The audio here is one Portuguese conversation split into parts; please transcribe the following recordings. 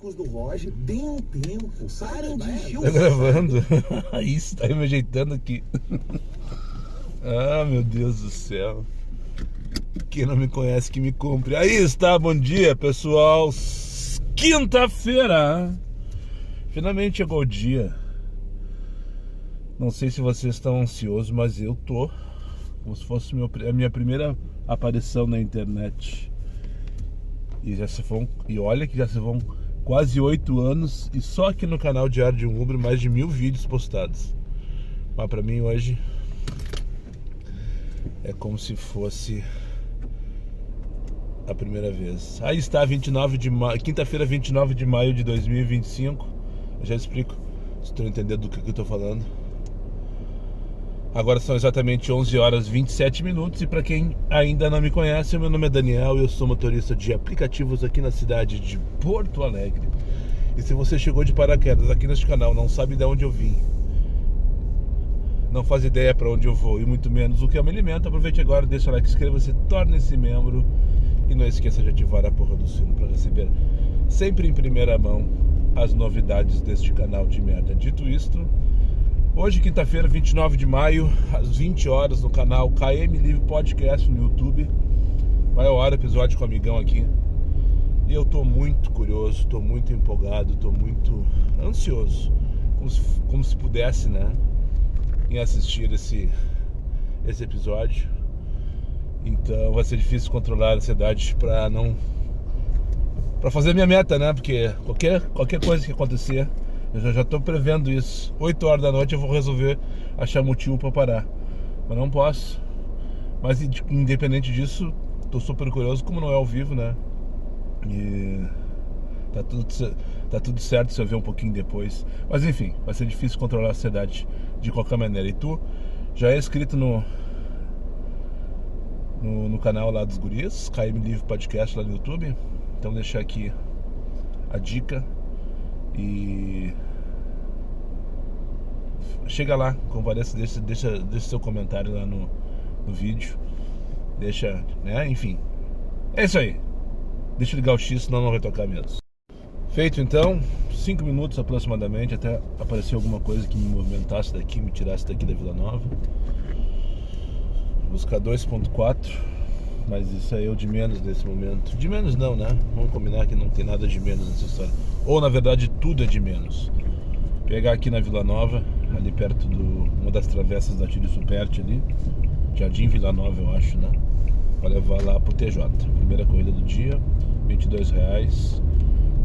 Cuscuz do Roger, tem um tempo. Parem de encher o Tá gravando? Isso, tá me ajeitando aqui. Ah, meu Deus do céu. Quem não me conhece que me compre. Aí está, bom dia, pessoal. Quinta-feira. Finalmente chegou o dia. Não sei se vocês estão ansiosos, mas eu tô. Como se fosse a minha primeira aparição na internet. E olha que já se vão quase 8 anos. E só aqui no canal Diário de um Uber mais de 1000 vídeos postados. Mas pra mim hoje é como se fosse a primeira vez. Aí está, quinta-feira, 29 de maio de 2025. Eu já explico, se tu não entender do que eu tô falando. Agora são exatamente 11 horas 27 minutos. E para quem ainda não me conhece, meu nome é Daniel e eu sou motorista de aplicativos aqui na cidade de Porto Alegre. E se você chegou de paraquedas aqui neste canal, não sabe de onde eu vim, não faz ideia para onde eu vou e muito menos o que eu me alimento, aproveite agora, deixa o like, inscreva-se, torne-se membro e não esqueça de ativar a porra do sino para receber sempre em primeira mão as novidades deste canal de merda. Dito isto, hoje, quinta-feira, 29 de maio, às 20 horas, no canal KM Livre Podcast no YouTube. Vai ao ar o episódio com o amigão aqui. E eu tô muito curioso, tô muito empolgado, tô muito ansioso. Como se pudesse, né? Em assistir esse episódio. Então vai ser difícil controlar a ansiedade pra fazer minha meta, né? Porque qualquer coisa que acontecer, eu já tô prevendo isso. 8 horas da noite eu vou resolver achar motivo pra parar. Mas não posso. Mas independente disso, tô super curioso, como não é ao vivo, né? E tá tudo certo se eu ver um pouquinho depois. Mas enfim, vai ser difícil controlar a ansiedade de qualquer maneira. E tu já é inscrito no canal lá dos guris, KM Livre Podcast lá no YouTube? Então deixar aqui a dica. E chega lá, compareça, deixa seu comentário lá no vídeo. Deixa, né? Enfim, é isso aí. Deixa eu ligar o X, senão não vai tocar mesmo. Feito então, 5 minutos aproximadamente até aparecer alguma coisa que me movimentasse daqui, me tirasse daqui da Vila Nova. Vou buscar 2.4, mas isso aí é o de menos nesse momento. De menos não, né? Vamos combinar que não tem nada de menos nessa história. Ou na verdade tudo é de menos. Pegar aqui na Vila Nova, ali perto uma das travessas da Tílio Superti ali, Jardim Vila Nova eu acho, né? Pra levar lá pro TJ. Primeira corrida do dia, R$22.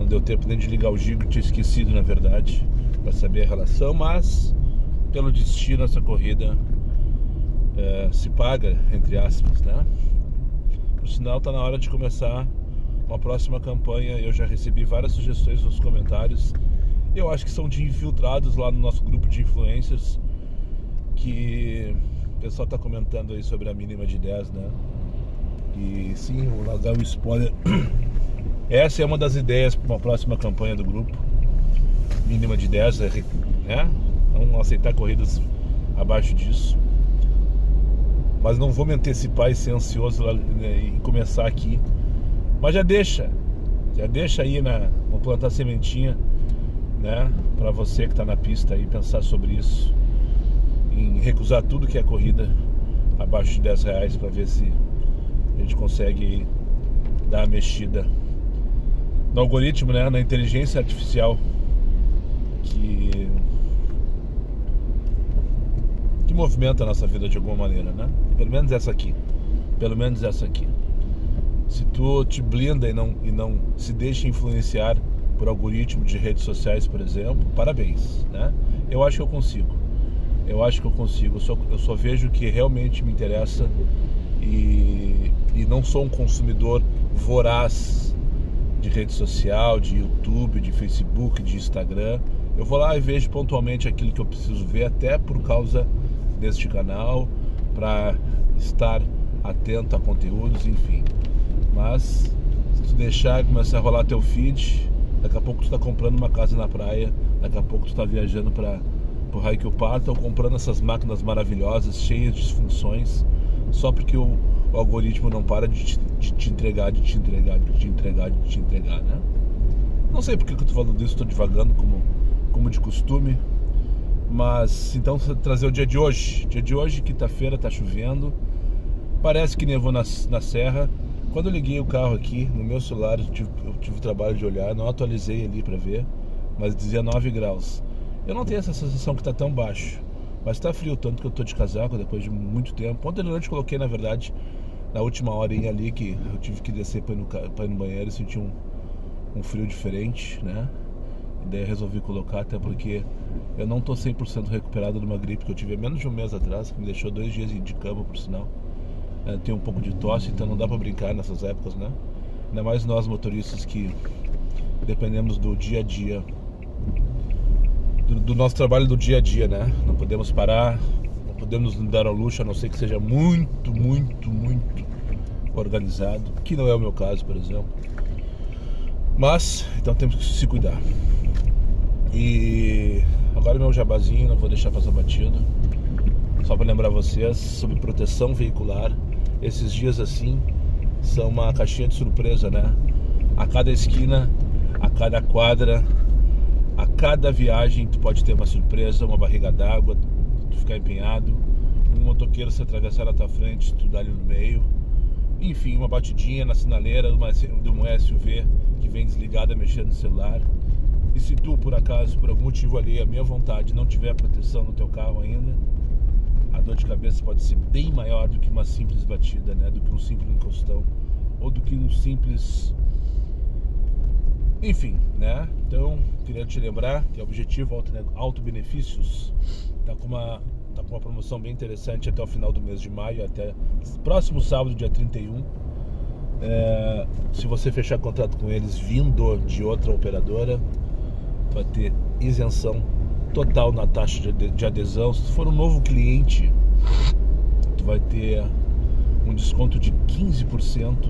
Não deu tempo nem de ligar o gigo, tinha esquecido na verdade, pra saber a relação, mas pelo destino essa corrida se paga, entre aspas, né? Por sinal, tá na hora de começar uma próxima campanha. Eu já recebi várias sugestões nos comentários. Eu acho que são de infiltrados lá no nosso grupo de influencers, que o pessoal tá comentando aí sobre a mínima de 10, né? E sim, vou largar o spoiler. Essa é uma das ideias para uma próxima campanha do grupo. Mínima de 10, né? Não aceitar corridas abaixo disso. Mas não vou me antecipar e ser ansioso e começar aqui. Mas já deixa aí, né? Vou plantar sementinha, né? Para você que está na pista aí, pensar sobre isso, em recusar tudo que é corrida abaixo de R$10, para ver se a gente consegue dar a mexida no algoritmo, né? Na inteligência artificial que movimenta a nossa vida de alguma maneira, né? Pelo menos essa aqui. Se tu te blinda e não se deixa influenciar por algoritmo de redes sociais, por exemplo, parabéns, né? Eu acho que eu consigo. Eu só vejo o que realmente me interessa e não sou um consumidor voraz de rede social, de YouTube, de Facebook, de Instagram. Eu vou lá e vejo pontualmente aquilo que eu preciso ver, até por causa deste canal, para estar atento a conteúdos, enfim. Mas se tu deixar começar a rolar teu feed, daqui a pouco tu tá comprando uma casa na praia, daqui a pouco tu tá viajando pro raio que eu parto, ou comprando essas máquinas maravilhosas, cheias de funções, só porque o algoritmo não para de te entregar, né? Não sei porque que eu tô falando disso, estou divagando como de costume. Mas então trazer o dia de hoje. Dia de hoje, quinta-feira, tá chovendo. Parece que nevou na serra. Quando eu liguei o carro aqui no meu celular, eu tive o trabalho de olhar, não atualizei ali para ver, mas dizia 9 graus. Eu não tenho essa sensação que tá tão baixo, mas tá frio, tanto que eu tô de casaco depois de muito tempo. Ontem à noite coloquei, na verdade, na última horinha ali, que eu tive que descer para ir no banheiro e senti um frio diferente, né? E daí eu resolvi colocar, até porque eu não tô 100% recuperado de uma gripe que eu tive há menos de um mês atrás, que me deixou 2 dias de cama, por sinal. Tenho um pouco de tosse, então não dá pra brincar nessas épocas, né? Ainda mais nós motoristas que dependemos do dia a dia, do nosso trabalho do dia a dia, né? Não podemos parar, não podemos nos dar ao luxo, a não ser que seja muito, muito, muito organizado, que não é o meu caso, por exemplo. Mas, então temos que se cuidar. E agora meu jabazinho, não vou deixar passar batido. Só para lembrar vocês sobre proteção veicular. Esses dias assim são uma caixinha de surpresa, né? A cada esquina, a cada quadra, a cada viagem tu pode ter uma surpresa, uma barriga d'água, tu ficar empenhado, um motoqueiro se atravessar na tua frente, tu dá ali no meio. Enfim, uma batidinha na sinaleira de uma SUV que vem desligada mexendo no celular. E se tu, por acaso, por algum motivo ali, a minha vontade, não tiver proteção no teu carro ainda, a dor de cabeça pode ser bem maior do que uma simples batida, né? Do que um simples encostão, ou do que um simples... Enfim, né? Então, queria te lembrar que o objetivo Auto Benefícios tá com uma promoção bem interessante até o final do mês de maio, até próximo sábado, dia 31. Se você fechar contrato com eles vindo de outra operadora, vai ter isenção total na taxa de adesão. Se tu for um novo cliente, tu vai ter um desconto de 15%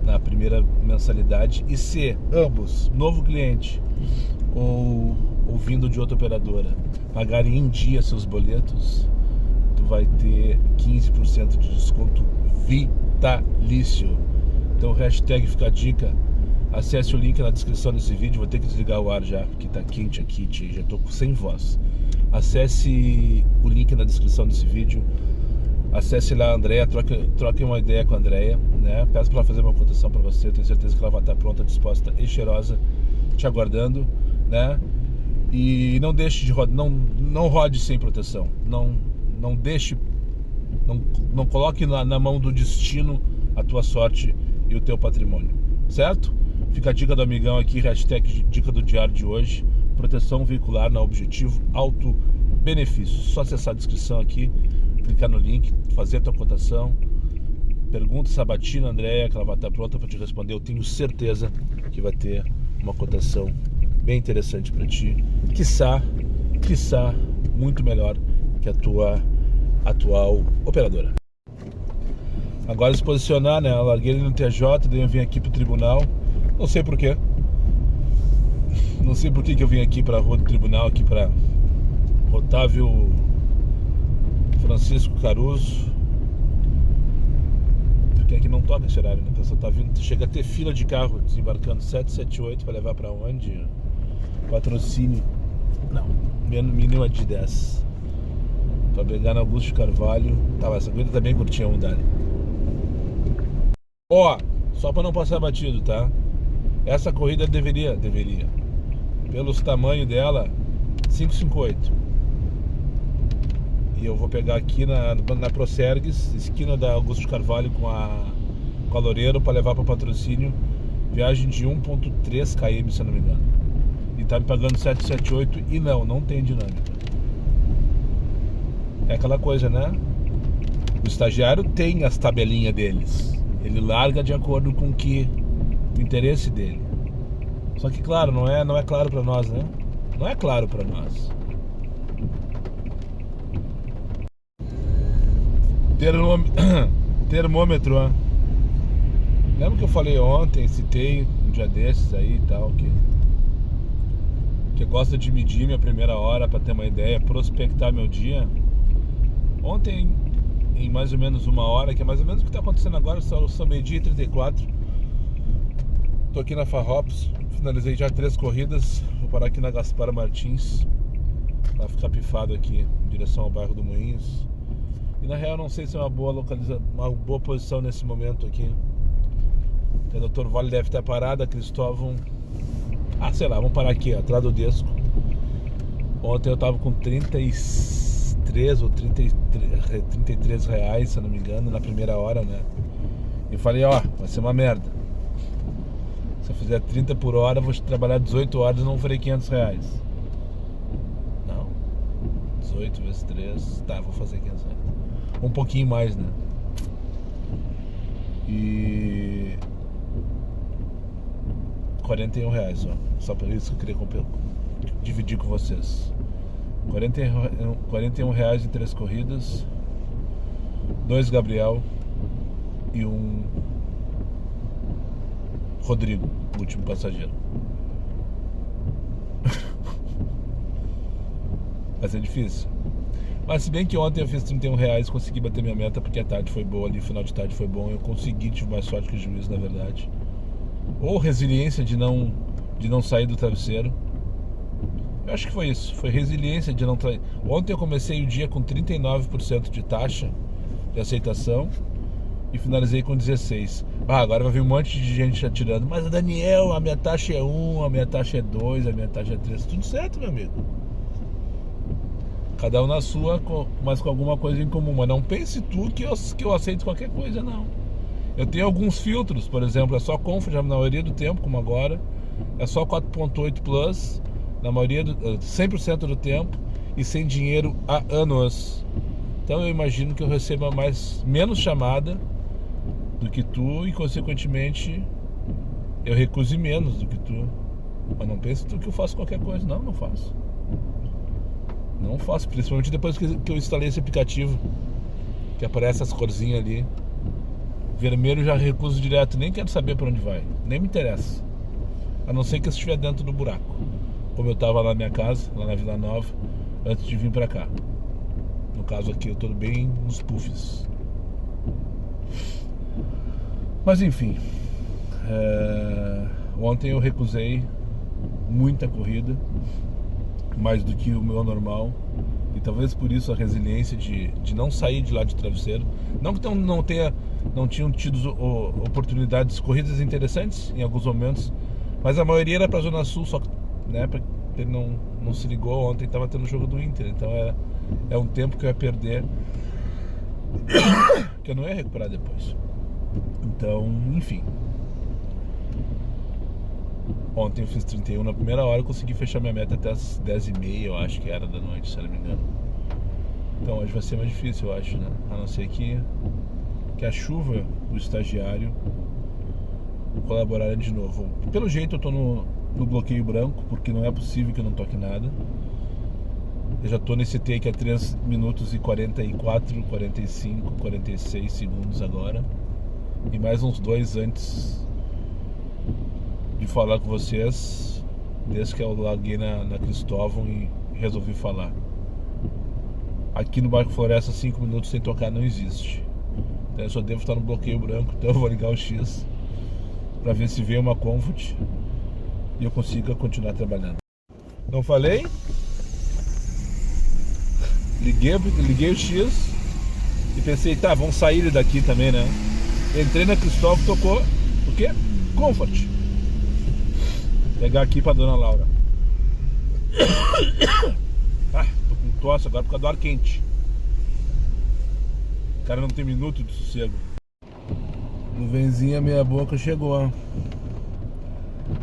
na primeira mensalidade. E se ambos, novo cliente ou vindo de outra operadora, pagarem em dia seus boletos, tu vai ter 15% de desconto vitalício. Então, hashtag fica a dica. Acesse o link na descrição desse vídeo. Vou ter que desligar o ar já, porque tá quente aqui, tia. Já tô sem voz. Acesse o link na descrição desse vídeo. Acesse lá a Andréia, troque uma ideia com a Andréia, né? Peço para ela fazer uma cotação para você. Eu tenho certeza que ela vai estar pronta, disposta e cheirosa, te aguardando, né? E não deixe de rodar, não rode sem proteção. Não deixe, não coloque na mão do destino a tua sorte e o teu patrimônio, certo? Fica a dica do amigão aqui, hashtag dica do diário de hoje. Proteção veicular na Objetivo Auto Benefícios. Só acessar a descrição aqui, clicar no link, fazer a tua cotação. Pergunta Sabatina, Andréia, que ela vai estar pronta para te responder. Eu tenho certeza que vai ter uma cotação bem interessante para ti. Quiçá, muito melhor que a tua atual operadora. Agora se posicionar, né? Eu larguei ele no TJ, daí eu vim aqui pro tribunal. Não sei porquê. Não sei por que eu vim aqui pra rua do tribunal, aqui pra Otávio Francisco Caruso. Porque aqui não toca esse horário, né? A pessoa tá vindo, chega a ter fila de carro desembarcando 778 pra levar pra onde? Patrocínio. Não, mínima de 10. Pra pegar na Augusto de Carvalho. Tá, essa corrida tá bem curtinha, um dali. Ó, só pra não passar batido, tá? Essa corrida deveria, pelos tamanhos dela, 558. E eu vou pegar aqui na Procergues, esquina da Augusto de Carvalho com a Loureiro, pra levar pra patrocínio. Viagem de 1.3 km, se eu não me engano. E tá me pagando 778 e não tem dinâmica. É aquela coisa, né? O estagiário tem as tabelinhas deles. Ele larga de acordo com o interesse dele. Só que, claro, não é claro pra nós, né? Não é claro pra nós. Termômetro, ó. Lembra que eu falei ontem, citei um dia desses aí e tal, que gosta de medir minha primeira hora pra ter uma ideia, prospectar meu dia. Ontem, em mais ou menos uma hora, que é mais ou menos o que está acontecendo agora, são meio-dia e 34. Tô aqui na Farroupilha, Finalizei já 3 corridas. Vou parar aqui na Gaspar Martins pra ficar pifado aqui em direção ao bairro do Moinhos. E na real não sei se é uma boa posição nesse momento aqui. O Dr. Vale deve ter parado, a Cristóvão. Sei lá, vamos parar aqui, atrás do Desco. Ontem eu tava com 33 ou 33 reais, se eu não me engano, na primeira hora, né? E falei, vai ser uma merda. Se eu fizer 30 por hora, vou trabalhar 18 horas e não farei 500 reais. Não. 18 vezes 3, tá, vou fazer 500 reais. Um pouquinho mais, né? E... 41 reais, só por isso que eu queria dividir com vocês. 41 reais em 3 corridas, 2 Gabriel e um Rodrigo, o último passageiro. Vai ser difícil. Mas se bem que ontem eu fiz 31 reais, consegui bater minha meta porque a tarde foi boa ali, o final de tarde foi bom, eu consegui, tive mais sorte que o juiz, na verdade. Ou resiliência de não sair do travesseiro. Eu acho que foi isso, foi resiliência de não sair. Ontem eu comecei o dia com 39% de taxa de aceitação e finalizei com 16%. Agora vai vir um monte de gente atirando. Mas Daniel, a minha taxa é 1, a minha taxa é 2, a minha taxa é 3. Tudo certo, meu amigo. Cada um na sua, mas com alguma coisa em comum. Mas não pense tu que eu aceito qualquer coisa, não. Eu tenho alguns filtros, por exemplo, é só Comfort na maioria do tempo, como agora. É só 4.8 Plus na maioria 100% do tempo e sem dinheiro há anos. Então eu imagino que eu receba menos chamada do que tu e consequentemente eu recuse menos do que tu. Mas não pense tu que eu faço qualquer coisa. Não faço. Não faço, principalmente depois que eu instalei esse aplicativo, que aparece as corzinhas ali. Vermelho já recuso direto, nem quero saber para onde vai, nem me interessa. A não ser que eu estiver dentro do buraco, como eu estava lá na minha casa, lá na Vila Nova, antes de vir para cá. No caso aqui eu tô bem nos puffs. Mas enfim, ontem eu recusei muita corrida, mais do que o meu normal, e talvez por isso a resiliência de não sair de lá de travesseiro. Não que não tinham tido oportunidades, corridas interessantes em alguns momentos, mas a maioria era para a Zona Sul, só que, né, ele não se ligou, ontem estava tendo o jogo do Inter, então é um tempo que eu ia perder, que eu não ia recuperar depois. Então, enfim, ontem eu fiz 31 na primeira hora, eu consegui fechar minha meta até as 10h30, eu acho que era da noite, se não me engano. Então hoje vai ser mais difícil, eu acho, né? A não ser que a chuva, o estagiário, colaborarem de novo. Pelo jeito eu tô no bloqueio branco, porque não é possível que eu não toque nada. Eu já tô nesse take há 3 minutos e 44, 45, 46 segundos agora. E mais uns 2 antes de falar com vocês, desde que eu larguei na Cristóvão e resolvi falar. Aqui no bairro Floresta 5 minutos sem tocar não existe. Então eu só devo estar no bloqueio branco, então eu vou ligar o X para ver se vem uma Comfort e eu consiga continuar trabalhando. Não falei? Liguei o X e pensei, tá, vamos sair daqui também, né? Entrei na Cristóvão, tocou o quê? Comfort. Vou pegar aqui pra dona Laura. Tô com tosse agora por causa do ar quente. O cara não tem minuto de sossego. Nuvenzinha meia boca chegou.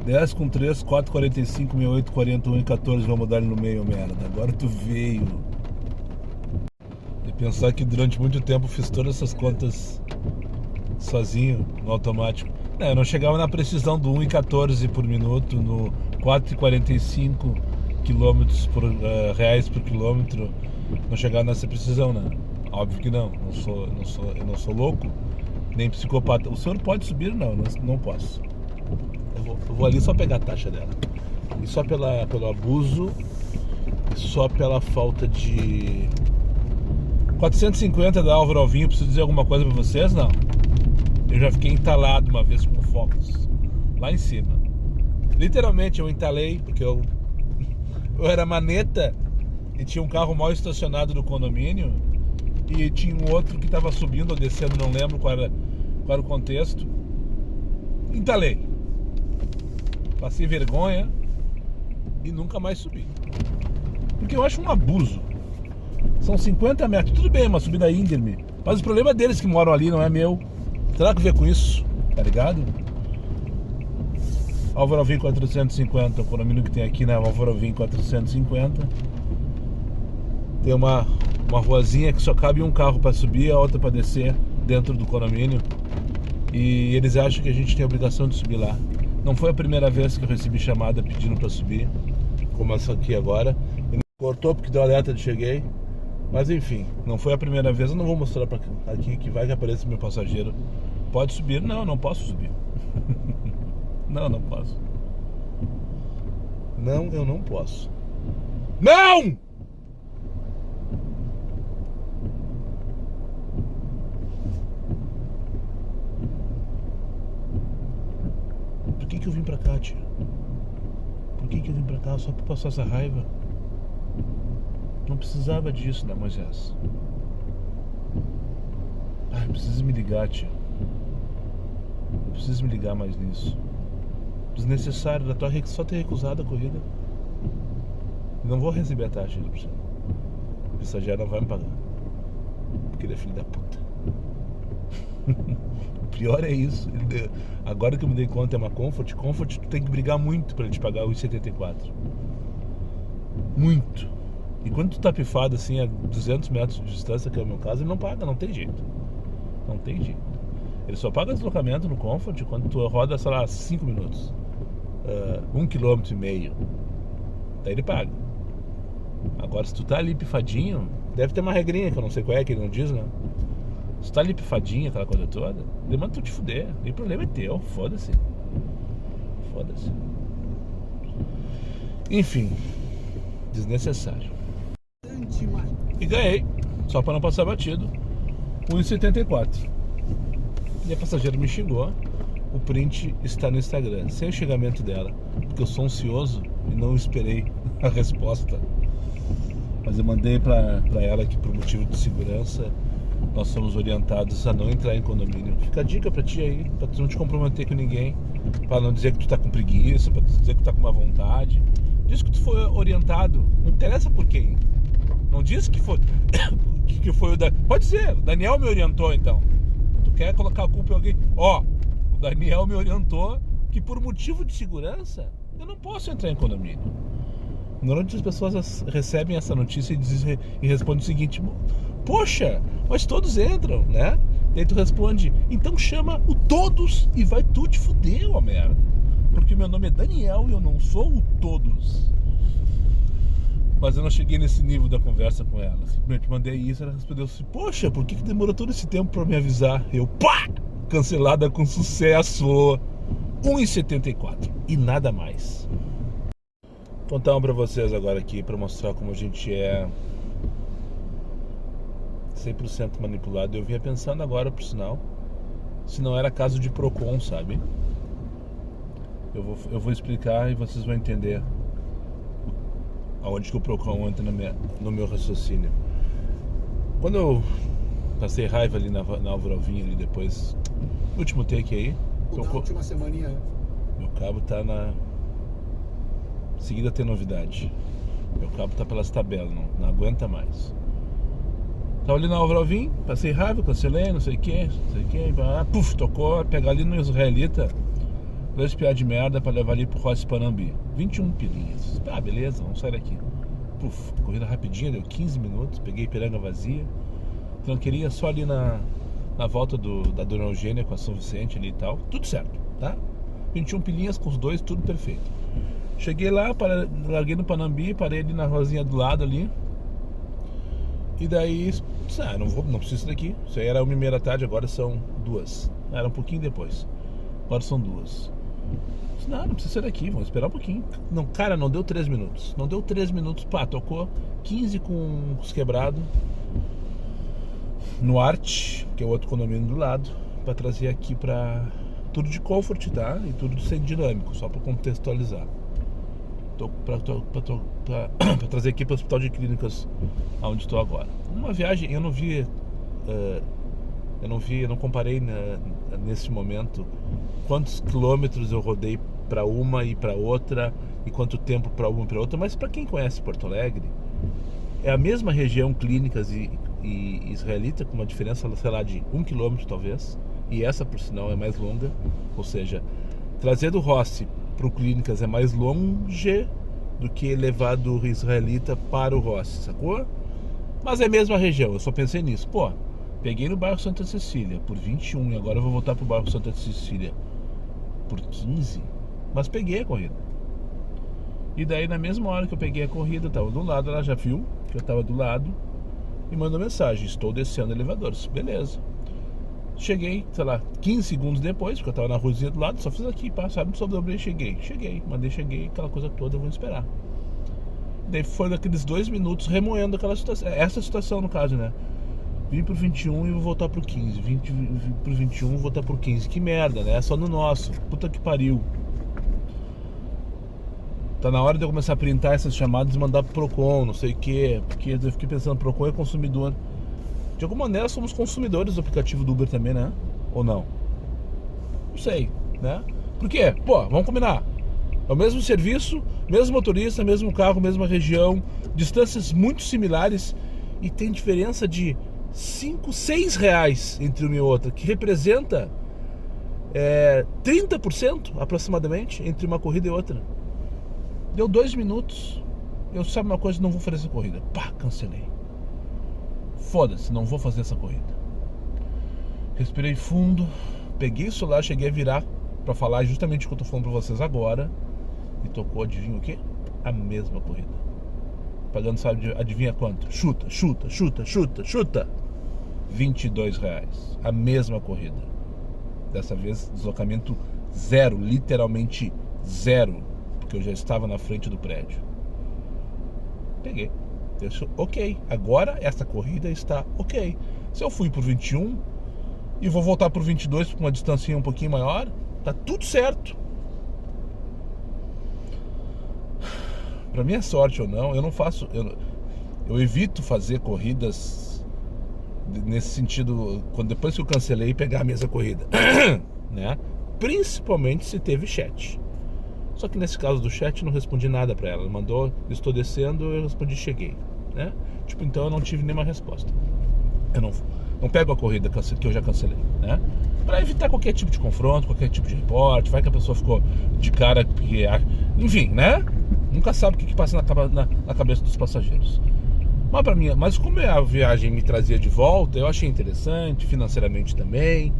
10 com 3, 4, 45, 68, 41 e 14. Vamos dar ele no meio, merda. Agora tu veio. E pensar que durante muito tempo fiz todas essas contas sozinho, no automático. Eu não chegava na precisão do 1,14 por minuto, no 4,45 reais por quilômetro. Não chegava nessa precisão, né? Óbvio que não. Eu não sou louco, nem psicopata. O senhor pode subir? Não posso. Eu vou ali só pegar a taxa dela. E só pelo abuso, e só pela falta de 450 da Álvaro Alvinho. Preciso dizer alguma coisa pra vocês? Não. Eu já fiquei entalado uma vez com o Focus lá em cima. Literalmente eu entalei, porque eu era maneta e tinha um carro mal estacionado no condomínio e tinha um outro que estava subindo ou descendo, não lembro qual era o contexto. Entalei. Passei vergonha e nunca mais subi. Porque eu acho um abuso. São 50 metros. Tudo bem, uma subida íngreme. Mas o problema é deles que moram ali, não é meu. Terá que ver com isso, tá ligado? Alvoravim 450, o condomínio que tem aqui, né? Alvoravim 450. Tem uma ruazinha que só cabe um carro para subir, a outra para descer dentro do condomínio. E eles acham que a gente tem a obrigação de subir lá. Não foi a primeira vez que eu recebi chamada pedindo para subir, como essa aqui agora. E cortou porque deu alerta de cheguei. Mas enfim, não foi a primeira vez. Eu não vou mostrar pra aqui que vai que apareça meu passageiro. Pode subir? Não, não posso subir. Não posso. Não, eu não posso. Não! Por que eu vim pra cá, tia? Por que eu vim pra cá? Só pra passar essa raiva? Não precisava disso, né, Moisés? Ai, preciso me ligar, tia. Não preciso me ligar mais nisso. Desnecessário, só ter recusado a corrida. Não vou receber a taxa de opção. O passageiro não vai me pagar. Porque ele é filho da puta. O pior é isso. Agora que eu me dei conta é uma Comfort tu tem que brigar muito pra ele te pagar os 74. Muito. E quando tu tá pifado assim a 200 metros de distância, que é o meu caso, ele não paga, não tem jeito. Não tem jeito. Ele só paga deslocamento no Comfort quando tu roda, sei lá, 5 minutos. 1,5 km. Daí ele paga. Agora, se tu tá ali pifadinho, deve ter uma regrinha que eu não sei qual é, que ele não diz, né? Se tu tá ali pifadinho, aquela coisa toda, ele manda tu te fuder. E o problema é teu, foda-se. Foda-se. Enfim, desnecessário. E ganhei, só para não passar batido, 1,74. E a passageira me xingou. O print está no Instagram, sem o xingamento dela, porque eu sou ansioso e não esperei a resposta. Mas eu mandei para ela que, por motivo de segurança, nós somos orientados a não entrar em condomínio. Fica a dica para ti aí, para tu não te comprometer com ninguém, para não dizer que tu tá com preguiça, para tu dizer que tu tá com má vontade. Diz que tu foi orientado, não interessa por quem. Não diz que foi que foi o Pode dizer, o Daniel me orientou então. Tu quer colocar a culpa em alguém? Ó, o Daniel me orientou que por motivo de segurança eu não posso entrar em condomínio. Normalmente as pessoas recebem essa notícia e respondem o seguinte: poxa, mas todos entram, né? Daí tu responde: então chama o todos e vai tu te fuder, ó merda. Porque meu nome é Daniel e eu não sou o todos. Mas eu não cheguei nesse nível da conversa com ela. Simplesmente mandei isso, ela respondeu assim: poxa, por que demorou todo esse tempo pra me avisar? Eu, pá! Cancelada com sucesso. 1,74 e nada mais. Vou contar uma pra vocês agora aqui, pra mostrar como a gente é 100% manipulado. Eu vinha pensando agora, por sinal, se não era caso de Procon, sabe? Eu vou explicar e vocês vão entender aonde que o Procon entra no meu raciocínio. Quando eu passei raiva ali na Alvoravim, ali depois, no último take aí, Na última semaninha. meu cabo tá na... Em seguida tem novidade. Meu cabo tá pelas tabelas, não aguenta mais. Tava ali na Alvoravim, passei raiva, cancelei, não sei o que, puf, tocou, pegar ali no Israelita, 2 piá de merda pra levar ali pro Rossi Panambi. 21 pilinhas. Ah, beleza, vamos sair daqui. Puf, corrida rapidinha, deu 15 minutos, peguei Ipiranga vazia. Tranqueirinha só ali na volta da Dona Eugênia com a São Vicente ali e tal. Tudo certo, tá? 21 pilinhas com os dois, tudo perfeito. Cheguei lá, larguei no Panambi, parei ali na rosinha do lado ali. E daí, não preciso daqui. Isso aí era 1h30 da tarde, agora são 2. Era um pouquinho depois. Agora são 2. Não precisa ser daqui, vamos esperar um pouquinho. Não, cara, não deu 3 minutos. Não deu 3 minutos, pá, tocou 15 com os quebrados no Arte, que é o outro condomínio do lado, pra trazer aqui pra Tudo de comfort, tá? E tudo sem dinâmico, só para contextualizar. Para trazer aqui para o Hospital de Clínicas, onde estou agora. Uma viagem, eu não comparei nesse momento quantos quilômetros eu rodei para uma e para outra e quanto tempo para uma e para outra, mas para quem conhece Porto Alegre, é a mesma região Clínicas e Israelita, com uma diferença, sei lá, de 1 quilômetro talvez, e essa por sinal é mais longa, ou seja, trazer do Rossi para o Clínicas é mais longe do que levar do Israelita para o Rossi, sacou? Mas é a mesma região, eu só pensei nisso. Pô, peguei no bairro Santa Cecília por 21 e agora eu vou voltar pro bairro Santa Cecília por 15, mas peguei a corrida. E daí na mesma hora que eu peguei a corrida, eu tava do lado, ela já viu que eu tava do lado e mandou mensagem: estou descendo elevadores. Beleza. Cheguei, sei lá, 15 segundos depois, porque eu tava na ruazinha do lado, só fiz aqui, sabe, só dobrei, cheguei, aquela coisa toda, eu vou esperar. Daí foi daqueles 2 minutos remoendo aquela situação, essa situação no caso, né? Vim pro 21 e vou voltar pro 15, vim pro 21 e vou voltar pro 15, que merda, né? É só no nosso, puta que pariu. Tá na hora de eu começar a printar essas chamadas e mandar pro Procon, não sei o que, porque eu fiquei pensando, Procon é consumidor. De alguma maneira somos consumidores do aplicativo do Uber também, né? Ou não? Não sei, né? Por quê? Pô, vamos combinar. É o mesmo serviço, mesmo motorista, mesmo carro, mesma região, distâncias muito similares e tem diferença de 5, 6 reais entre uma e outra, que representa 30% aproximadamente entre uma corrida e outra. Deu 2 minutos, eu sabe uma coisa, não vou fazer essa corrida. Pá, cancelei. Foda-se, não vou fazer essa corrida. Respirei fundo, peguei o celular, cheguei a virar pra falar justamente o que eu tô falando pra vocês agora. E tocou, adivinha o quê? A mesma corrida. Pagando, sabe, adivinha quanto? Chuta. 22 reais. A mesma corrida. Dessa vez, deslocamento zero, literalmente zero, porque eu já estava na frente do prédio. Peguei. Ok, agora essa corrida está ok. Se eu fui por 21 e vou voltar por 22 com uma distância um pouquinho maior, tá tudo certo. Pra minha sorte ou não, eu não faço, eu evito fazer corridas nesse sentido, depois que eu cancelei, pegar a mesma corrida, né? Principalmente se teve chat. Só que nesse caso do chat não respondi nada pra ela. Ela mandou, estou descendo, eu respondi, cheguei, né? Tipo, então eu não tive nenhuma resposta. Eu não pego a corrida que eu já cancelei, né? Pra evitar qualquer tipo de confronto, qualquer tipo de reporte. Vai que a pessoa ficou de cara, enfim, né? Nunca sabe o que passa na cabeça dos passageiros. Mas pra mim, mas como a viagem me trazia de volta, eu achei interessante, financeiramente também.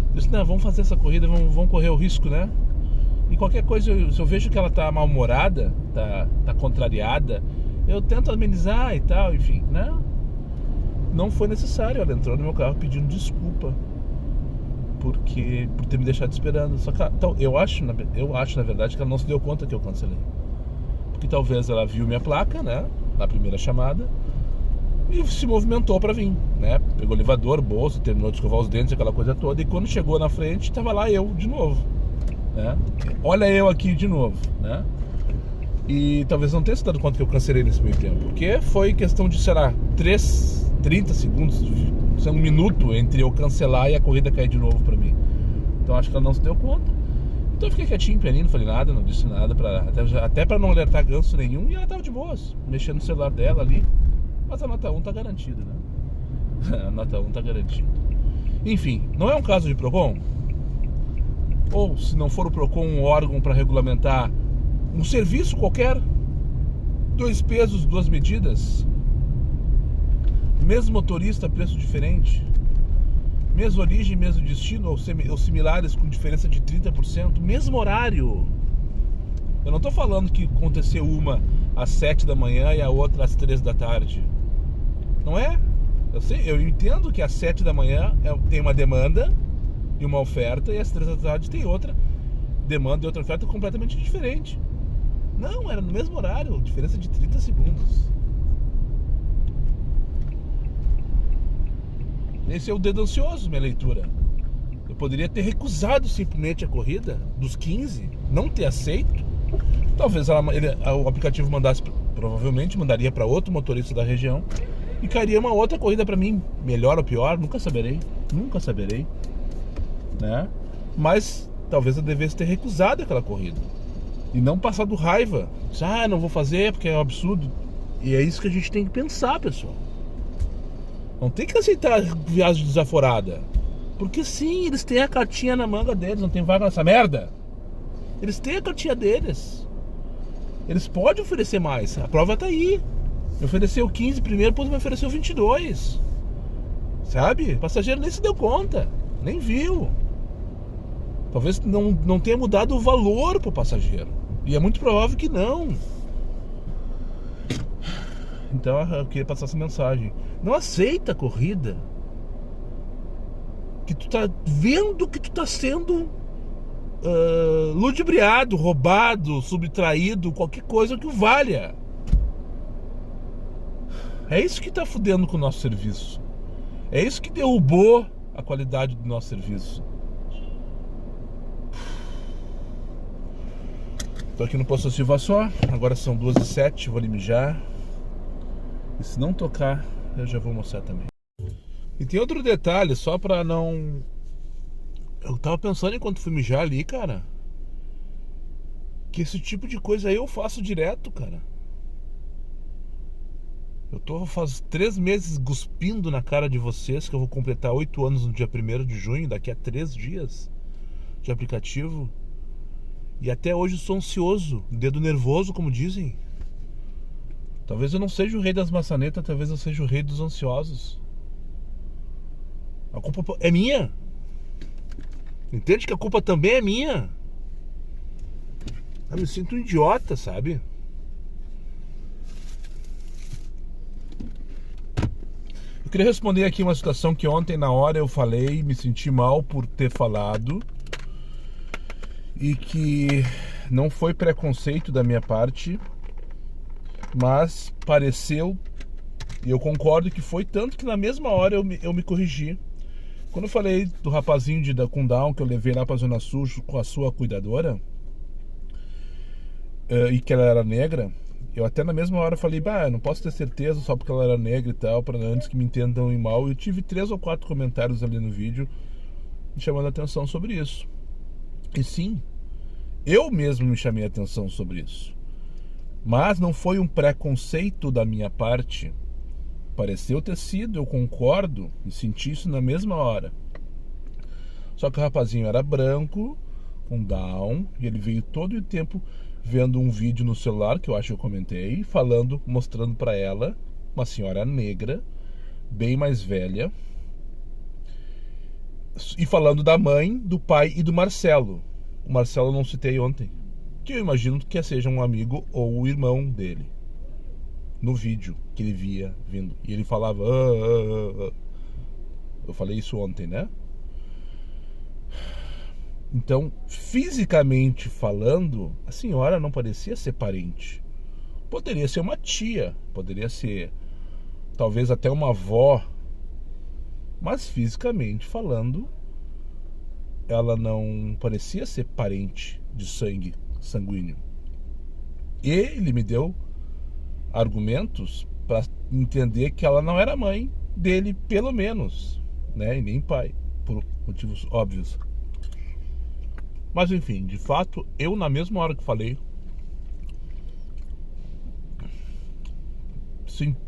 Eu disse, não, vamos fazer essa corrida, vamos correr o risco, né? E qualquer coisa, se eu vejo que ela tá mal-humorada, tá contrariada, eu tento amenizar e tal, enfim, né? Não foi necessário, ela entrou no meu carro pedindo desculpa por ter me deixado esperando. Só que então, eu acho na verdade que ela não se deu conta que eu cancelei. Porque talvez ela viu minha placa, né, na primeira chamada e se movimentou pra vir, né? Pegou o elevador, bolso, terminou de escovar os dentes, aquela coisa toda, e quando chegou na frente, tava lá eu de novo. Né? Olha eu aqui de novo, né? E talvez não tenha se dado conta que eu cancelei nesse meio tempo, porque foi questão de, sei lá, 30 segundos, 1 minuto entre eu cancelar e a corrida cair de novo pra mim. Então acho que ela não se deu conta. Então eu fiquei quietinho, pianinho, não falei nada, não disse nada, até pra não alertar ganso nenhum. E ela tava de boas, mexendo no celular dela ali. Mas a nota 1 tá garantida, né? A nota 1 tá garantida. Enfim, não é um caso de Procon? Ou, se não for o Procon, um órgão para regulamentar um serviço qualquer, 2 pesos, 2 medidas, mesmo motorista, preço diferente, mesma origem, mesmo destino, ou similares com diferença de 30%, mesmo horário. Eu não estou falando que aconteceu uma às 7 da manhã e a outra às 3 da tarde. Não é? Eu entendo que às 7 da manhã tem uma demanda e uma oferta, e às 3 da tarde tem outra demanda e outra oferta completamente diferente. Não, era no mesmo horário, diferença de 30 segundos. Esse é o dedo ansioso, minha leitura. poderia ter recusado simplesmente a corrida dos 15, não ter aceito. Talvez o aplicativo provavelmente mandaria para outro motorista da região e cairia uma outra corrida para mim, melhor ou pior, nunca saberei, né? Mas talvez eu devesse ter recusado aquela corrida e não passado raiva. Não vou fazer porque é um absurdo. E é isso que a gente tem que pensar, pessoal. Não tem que aceitar viagem desaforada, porque sim, eles têm a cartinha na manga deles, não tem vaga nessa merda. Eles têm a cartinha deles. Eles podem oferecer mais. A prova tá aí. Me ofereceu 15 primeiro, depois me ofereceu 22. Sabe? O passageiro nem se deu conta, nem viu. Talvez não tenha mudado o valor pro passageiro. E é muito provável que não. Então eu queria passar essa mensagem. Não aceita a corrida que tu tá vendo que tu tá sendo ludibriado, roubado, subtraído, qualquer coisa que o valha. É isso que tá fudendo com o nosso serviço. É isso que derrubou a qualidade do nosso serviço. Tô aqui no Posto Silva só. Agora são 2h07, vou ali mijar. E se não tocar, eu já vou mostrar também. E tem outro detalhe, só pra não... Eu tava pensando enquanto fui mijar ali, cara, que esse tipo de coisa aí eu faço direto, cara. Eu tô faz 3 meses cuspindo na cara de vocês que eu vou completar 8 anos no dia 1º de junho, daqui a 3 dias de aplicativo. E até hoje eu sou ansioso, dedo nervoso, como dizem. Talvez eu não seja o rei das maçanetas, talvez eu seja o rei dos ansiosos. A culpa é minha. Entende que a culpa também é minha? Eu me sinto um idiota, sabe? Eu queria responder aqui uma situação que ontem na hora eu falei, me senti mal por ter falado. E que não foi preconceito da minha parte, mas pareceu, e eu concordo que foi, tanto que na mesma hora eu me corrigi. Quando eu falei do rapazinho com Down que eu levei lá pra Zona Sul com a sua cuidadora, e que ela era negra, eu até na mesma hora falei, não posso ter certeza só porque ela era negra e tal, para antes que me entendam em mal. Eu tive 3 ou 4 comentários ali no vídeo me chamando a atenção sobre isso. E sim, eu mesmo me chamei a atenção sobre isso. Mas não foi um preconceito da minha parte. Pareceu ter sido, eu concordo, e senti isso na mesma hora. Só que o rapazinho era branco, com Down, e ele veio todo o tempo vendo um vídeo no celular, que eu acho que eu comentei, mostrando pra ela, uma senhora negra, bem mais velha, e falando da mãe, do pai e do Marcelo. O Marcelo eu não citei ontem, que eu imagino que seja um amigo ou o irmão dele, no vídeo que ele via vindo. E ele falava... Eu falei isso ontem, né? Então, fisicamente falando, a senhora não parecia ser parente. Poderia ser uma tia, poderia ser talvez até uma avó. Mas fisicamente falando, ela não parecia ser parente de sangue sanguíneo. E ele me deu argumentos para entender que ela não era mãe dele, pelo menos, né? E nem pai, por motivos óbvios. Mas enfim, de fato, eu na mesma hora que falei,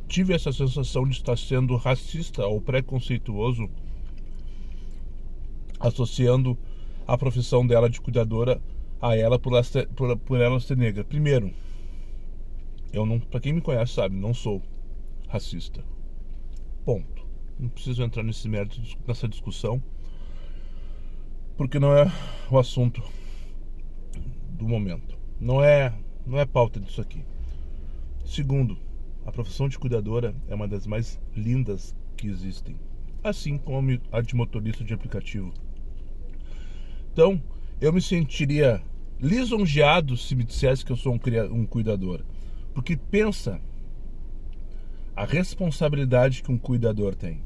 tive essa sensação de estar sendo racista ou preconceituoso, associando a profissão dela de cuidadora a ela por ela ser negra. Primeiro, eu não, pra quem me conhece sabe, não sou racista. Ponto. Não preciso entrar nesse mérito, nessa discussão, porque não é o assunto do momento. Não é pauta disso aqui. Segundo, a profissão de cuidadora é uma das mais lindas que existem, assim como a de motorista de aplicativo. Então, eu me sentiria lisonjeado se me dissesse que eu sou um cuidador. Porque pensa a responsabilidade que um cuidador tem.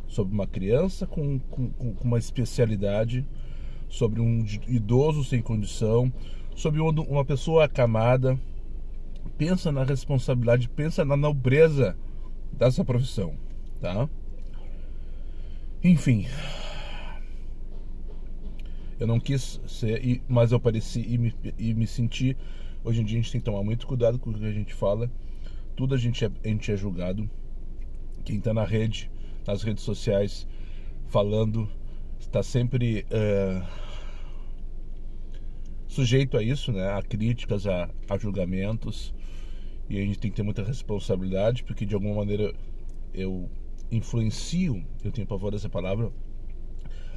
sobre uma criança com uma especialidade, sobre um idoso sem condição, sobre uma pessoa acamada. Pensa na responsabilidade, pensa na nobreza dessa profissão, tá? Enfim, eu não quis ser, mas eu pareci e me senti. Hoje em dia a gente tem que tomar muito cuidado com o que a gente fala. Tudo a gente é julgado. Quem está na rede, nas redes sociais, falando, está sempre sujeito a isso, né? A críticas, a julgamentos. E a gente tem que ter muita responsabilidade, porque de alguma maneira eu influencio, eu tenho pavor dessa palavra,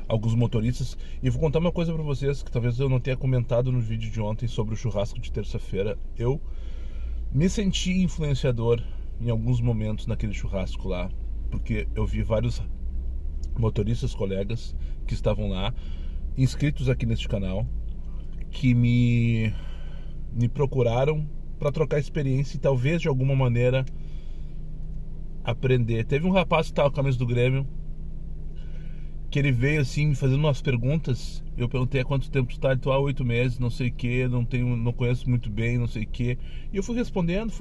alguns motoristas. E eu vou contar uma coisa pra vocês que talvez eu não tenha comentado no vídeo de ontem sobre o churrasco de terça-feira. Eu me senti influenciador em alguns momentos naquele churrasco lá, porque eu vi vários motoristas, colegas que estavam lá, inscritos aqui neste canal, que me procuraram para trocar experiência e talvez de alguma maneira aprender. Teve um rapaz que estava com a camisa do Grêmio, que ele veio assim me fazendo umas perguntas. Eu perguntei há quanto tempo tu tá, ele tá há 8 meses, não sei o que, não conheço muito bem, não sei o que. E eu fui respondendo.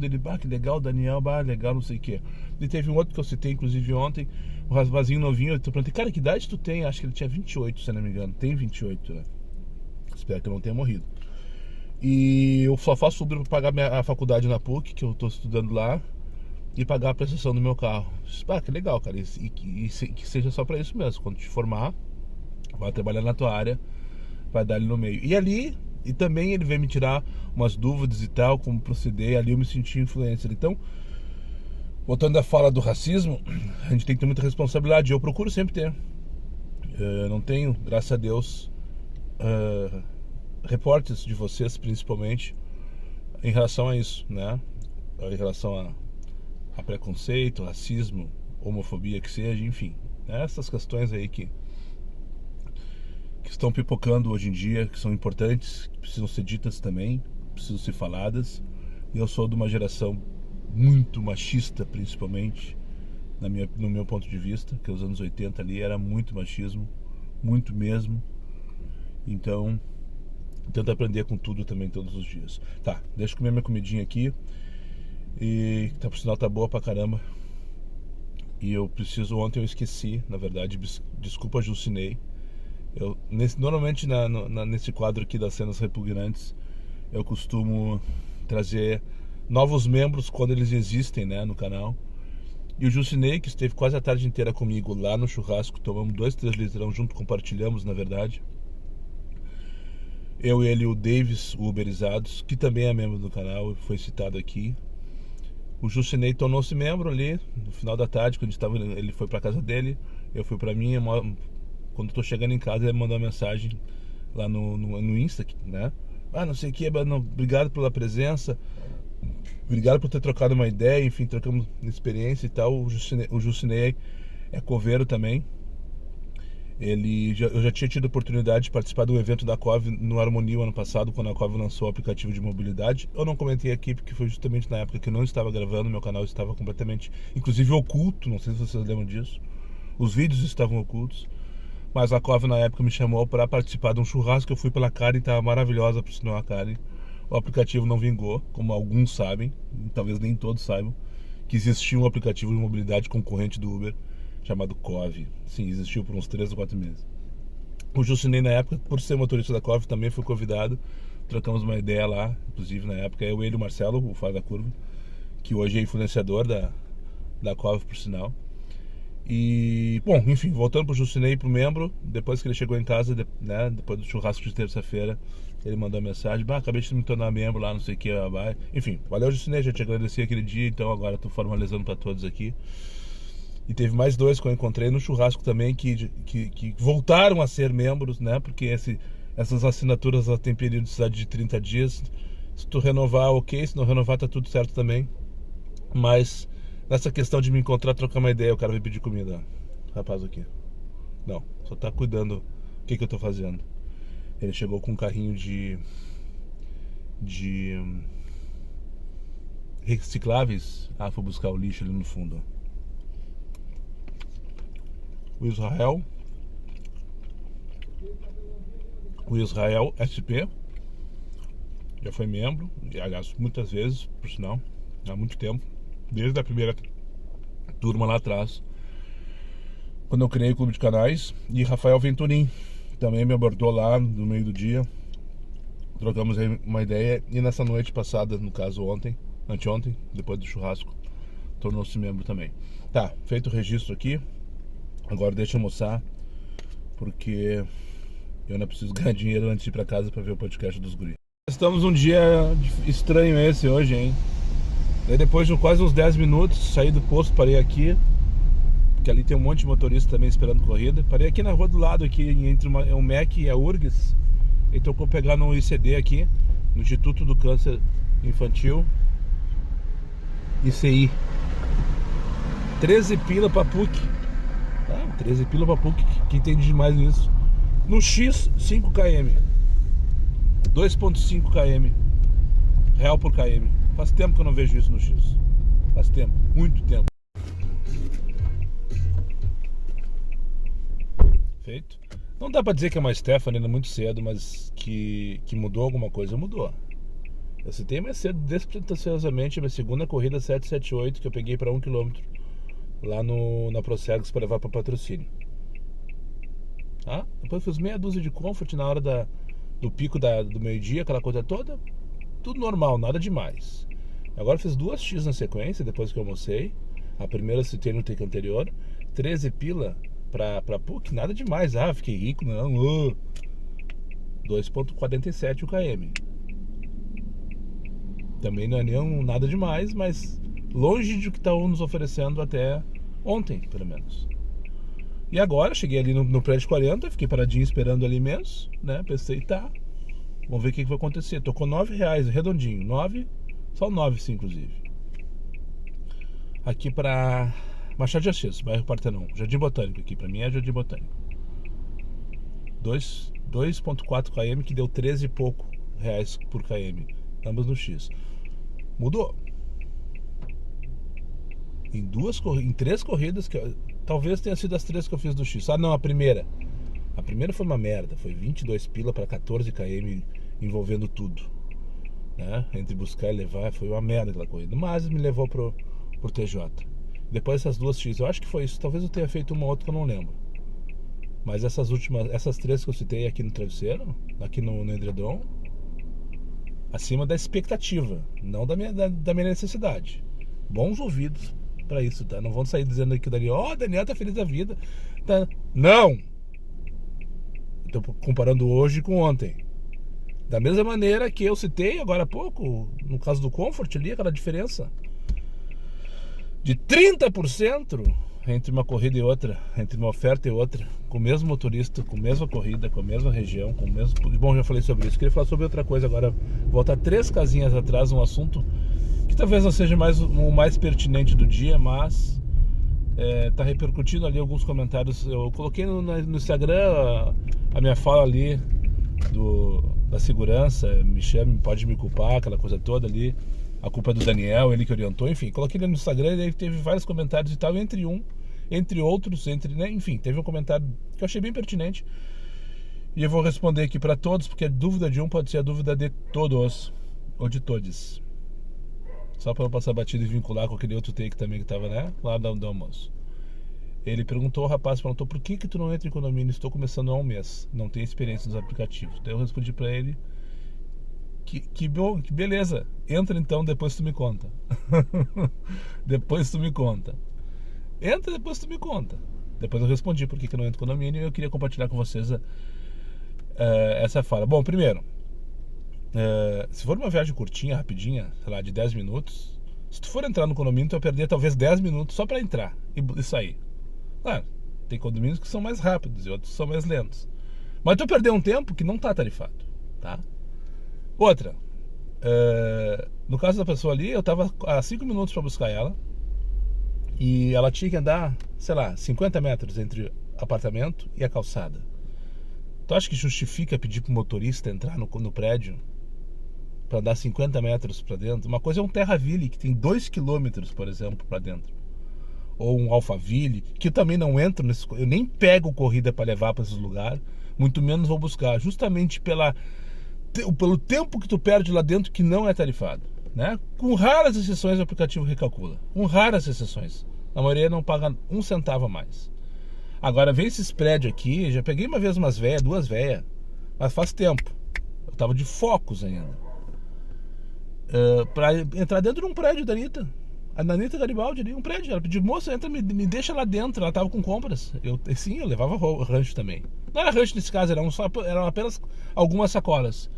Ele, que legal, Daniel, legal, não sei o que. E teve um outro que eu citei, inclusive ontem, um rapazinho novinho. Eu perguntei, cara, que idade tu tem? Acho que ele tinha 28, se não me engano. Tem 28, né? Espero que eu não tenha morrido. E eu só faço tudo para pagar a faculdade na PUC, que eu tô estudando lá, e pagar a prestação do meu carro. Que legal, cara, e que seja só para isso mesmo. Quando te formar, vai trabalhar na tua área, vai dar ali no meio. E também ele veio me tirar umas dúvidas e tal, como proceder, e ali eu me senti influencer. Então, voltando à fala do racismo, a gente tem que ter muita responsabilidade. Eu procuro sempre ter. Eu não tenho, graças a Deus, reportes de vocês, principalmente, em relação a isso, né? Em relação a preconceito, racismo, homofobia, que seja, enfim, né? Essas questões aí que estão pipocando hoje em dia, que são importantes, que precisam ser ditas também, precisam ser faladas. E eu sou de uma geração muito machista, principalmente, no meu ponto de vista, que os anos 80 ali era muito machismo, muito mesmo. Então, tento aprender com tudo também todos os dias. Tá, deixa eu comer minha comidinha aqui. E por sinal tá boa pra caramba. E eu preciso, ontem eu esqueci, na verdade, desculpa, Jucinei. Normalmente nesse quadro aqui das cenas repugnantes, eu costumo trazer novos membros quando eles existem, né, no canal. E o Jucinei, que esteve quase a tarde inteira comigo lá no churrasco, tomamos 2, 3 litrão junto, compartilhamos, na verdade. Eu, ele e o Davis, o Uberizados, que também é membro do canal, foi citado aqui. O Jucinei tornou-se membro ali no final da tarde, quando ele foi pra casa dele, eu fui pra minha. Quando eu tô chegando em casa, ele mandou uma mensagem lá no Insta, né? Não sei o que, obrigado pela presença, obrigado por ter trocado uma ideia, enfim, trocamos experiência e tal. O Jucinei é coveiro também. Eu já tinha tido a oportunidade de participar do evento da COV no Harmonia ano passado, quando a COV lançou o aplicativo de mobilidade. Eu não comentei aqui porque foi justamente na época que eu não estava gravando, meu canal estava completamente, inclusive oculto, não sei se vocês lembram disso. Os vídeos estavam ocultos, mas a COV na época me chamou para participar de um churrasco. Eu fui pela Karen, estava maravilhosa, por sinal, a Karen. O aplicativo não vingou, como alguns sabem, talvez nem todos saibam, que existia um aplicativo de mobilidade concorrente do Uber, chamado COV. Sim, existiu por uns 3 ou 4 meses. O Jucinei, na época, por ser motorista da COV, também foi convidado. Trocamos uma ideia lá, inclusive na época, ele e o Marcelo, o Fábio da Curva, que hoje é influenciador da COV, por sinal. E, bom, enfim, voltando pro Jucinei e pro membro, depois que ele chegou em casa, né, depois do churrasco de terça-feira, ele mandou uma mensagem, acabei de me tornar membro lá, não sei o que, enfim, valeu, Jucinei, já te agradeci aquele dia, então agora tô formalizando para todos aqui. E teve mais 2 que eu encontrei no churrasco também que voltaram a ser membros, né? Porque essas assinaturas têm periodicidade de 30 dias. Se tu renovar, ok. Se não renovar, tá tudo certo também. Mas nessa questão de me encontrar, trocar uma ideia, o cara veio pedir comida. Rapaz aqui. Não, só tá cuidando o que eu tô fazendo. Ele chegou com um carrinho de recicláveis. Foi buscar o lixo ali no fundo. o Israel SP, já foi membro, e, aliás, muitas vezes, por sinal, há muito tempo, desde a primeira turma lá atrás, quando eu criei o Clube de Canais. E Rafael Venturim também me abordou lá no meio do dia, trocamos aí uma ideia, e nessa noite passada, no caso anteontem, depois do churrasco, tornou-se membro também. Tá, feito o registro aqui, agora deixa eu almoçar, porque eu ainda preciso ganhar dinheiro antes de ir pra casa pra ver o podcast dos guris. Estamos um dia estranho esse hoje, hein? Daí depois de quase uns 10 minutos, saí do posto, parei aqui, porque ali tem um monte de motorista também esperando corrida. Parei aqui na rua do lado, aqui entre o MEC e a URGS. E tocou pegar no ICD aqui, no Instituto do Câncer Infantil, ICI. 13 pila pra PUC. 13 pila pra PUC, quem tem demais nisso? No X, 5 km. 2,5 km. Real por km. Faz tempo que eu não vejo isso no X. Faz tempo, muito tempo. Feito. Não dá pra dizer que é uma Stephanie, ainda muito cedo, mas que mudou alguma coisa, mudou. Eu citei mais cedo, despretensiosamente, minha segunda corrida 778, que eu peguei pra 1 km lá na Procergs para levar pra patrocínio. Depois fiz meia dúzia de comfort na hora do pico do meio-dia, aquela coisa toda. Tudo normal, nada demais. Agora fiz 2 X na sequência, depois que eu almocei. A primeira eu citei no take anterior. 13 pila pra PUC, nada demais. Fiquei rico, não. 2,47 o km. Também não é nem nada demais, mas longe de que estavam nos oferecendo até ontem, pelo menos. E agora, cheguei ali no prédio 40, fiquei paradinho esperando ali menos, né? Pensei, vamos ver o que vai acontecer. Tocou R$9, redondinho, 9, só 9 sim, inclusive. Aqui pra Machado de Assis, bairro Partenon, Jardim Botânico aqui, pra mim é Jardim Botânico. 2,4 km, que deu 13 e pouco reais por km, ambos no X. Mudou. Em 3 corridas, talvez tenha sido as 3 que eu fiz do X. Não, a primeira foi uma merda, foi 22 pila para 14 km, envolvendo tudo, né? Entre buscar e levar, foi uma merda aquela corrida, mas me levou pro TJ. Depois essas 2 X, eu acho que foi isso. Talvez eu tenha feito uma outra que eu não lembro, mas essas 3 que eu citei aqui no travesseiro, aqui no edredom, acima da expectativa, não da minha necessidade. Bons ouvidos pra isso, tá? Não vão sair dizendo aqui dali, Daniel tá feliz da vida, tá? Não! Eu tô comparando hoje com ontem. Da mesma maneira que eu citei agora há pouco, no caso do Comfort ali, aquela diferença de 30% entre uma corrida e outra, entre uma oferta e outra, com o mesmo motorista, com a mesma corrida, com a mesma região, com o mesmo... Bom, já falei sobre isso. Queria falar sobre outra coisa agora, voltar 3 casinhas atrás, um assunto que talvez não seja o mais pertinente do dia, mas tá repercutindo ali alguns comentários. Eu coloquei no Instagram a minha fala ali da segurança, me chame, pode me culpar, aquela coisa toda ali. A culpa é do Daniel, ele que orientou, enfim. Coloquei ele no Instagram e ele teve vários comentários e tal, entre outros, né? Enfim, teve um comentário que eu achei bem pertinente. E eu vou responder aqui para todos, porque a dúvida de um pode ser a dúvida de todos, ou de todes. Só para não passar batido e vincular com aquele outro take também que tava, né? Lá do almoço. O rapaz perguntou, por que tu não entra em condomínio? Estou começando há um mês, não tenho experiência nos aplicativos. Daí eu respondi para ele que beleza, entra então, depois tu me conta. Depois tu me conta. Entra, depois tu me conta. Depois eu respondi por que eu não entro em condomínio e eu queria compartilhar com vocês essa fala. Bom, primeiro, se for uma viagem curtinha, rapidinha, sei lá, de 10 minutos, se tu for entrar no condomínio, tu vai perder talvez 10 minutos só para entrar e sair. Claro, tem condomínios que são mais rápidos e outros são mais lentos, mas tu vai perder um tempo que não tá tarifado, tá? Outra, no caso da pessoa ali, eu tava a 5 minutos para buscar ela e ela tinha que andar, sei lá, 50 metros entre apartamento e a calçada. Tu acha que justifica pedir pro motorista entrar no prédio para dar 50 metros para dentro? Uma coisa é um Terraville que tem 2 km, por exemplo, para dentro. ou um Alphaville, que eu também não entro nesse, eu nem pego corrida para levar para esses lugares, muito menos vou buscar, justamente pelo tempo que tu perde lá dentro que não é tarifado, né? Com raras exceções o aplicativo recalcula, com raras exceções, a maioria não paga um centavo a mais. Agora vem esses prédios aqui, já peguei uma vez umas véias, duas véias, mas faz tempo, eu tava de Focus ainda, pra entrar dentro de um prédio da Anitta. A Anitta Garibaldi ali, um prédio, ela pediu, moça, entra, me deixa lá dentro, ela tava com compras. Eu levava rancho também. Não era rancho nesse caso, eram apenas algumas sacolas.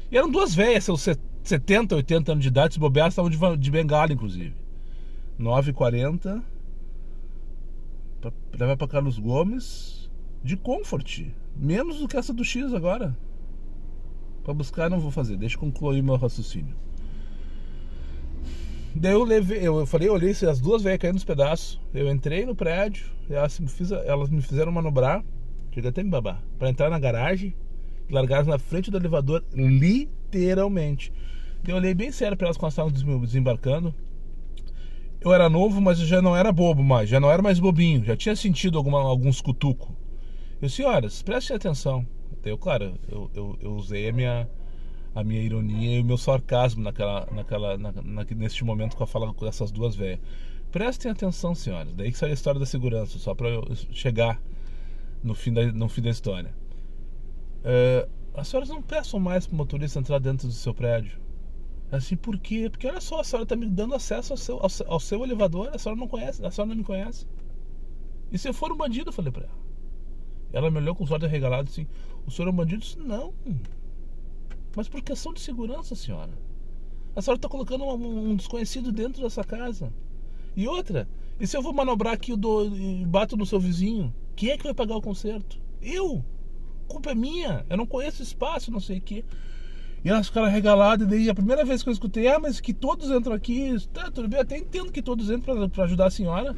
E eram duas velhas, seus 70, 80 anos de idade, se bobear, estavam de bengala, inclusive. 9h40, pra levar pra Carlos Gomes, de Comfort, menos do que essa do X agora. Pra buscar não vou fazer, deixa eu concluir meu raciocínio. Daí eu olhei as duas velhas caindo nos pedaços. Eu entrei no prédio, elas me fizeram manobrar, cheguei até me babar, pra entrar na garagem, e largaram na frente do elevador, literalmente. Daí eu olhei bem sério pra elas quando elas estavam desembarcando. Eu era novo, mas eu já não era bobo mais, já não era mais bobinho, já tinha sentido alguns cutucos. Eu, senhoras, prestem atenção. Daí eu usei a minha ironia e o meu sarcasmo neste momento com a fala com essas duas velhas. Prestem atenção, senhoras. Daí que saiu a história da segurança, só para eu chegar no fim da história. As senhoras não peçam mais para o motorista entrar dentro do seu prédio. Assim, por quê? Porque olha só, a senhora está me dando acesso ao seu elevador, a senhora não me conhece. E se eu for um bandido, eu falei para ela. Ela me olhou com os olhos arregalados assim, o senhor é um bandido? Eu disse, não. Mas por questão de segurança, senhora. A senhora está colocando um desconhecido dentro dessa casa. E outra, e se eu vou manobrar aqui e bato no seu vizinho? Quem é que vai pagar o conserto? Eu! A culpa é minha, eu não conheço espaço, não sei o quê. E elas ficaram regaladas, e daí a primeira vez que eu escutei, mas que todos entram aqui, tá, tudo bem, até entendo que todos entram para ajudar a senhora.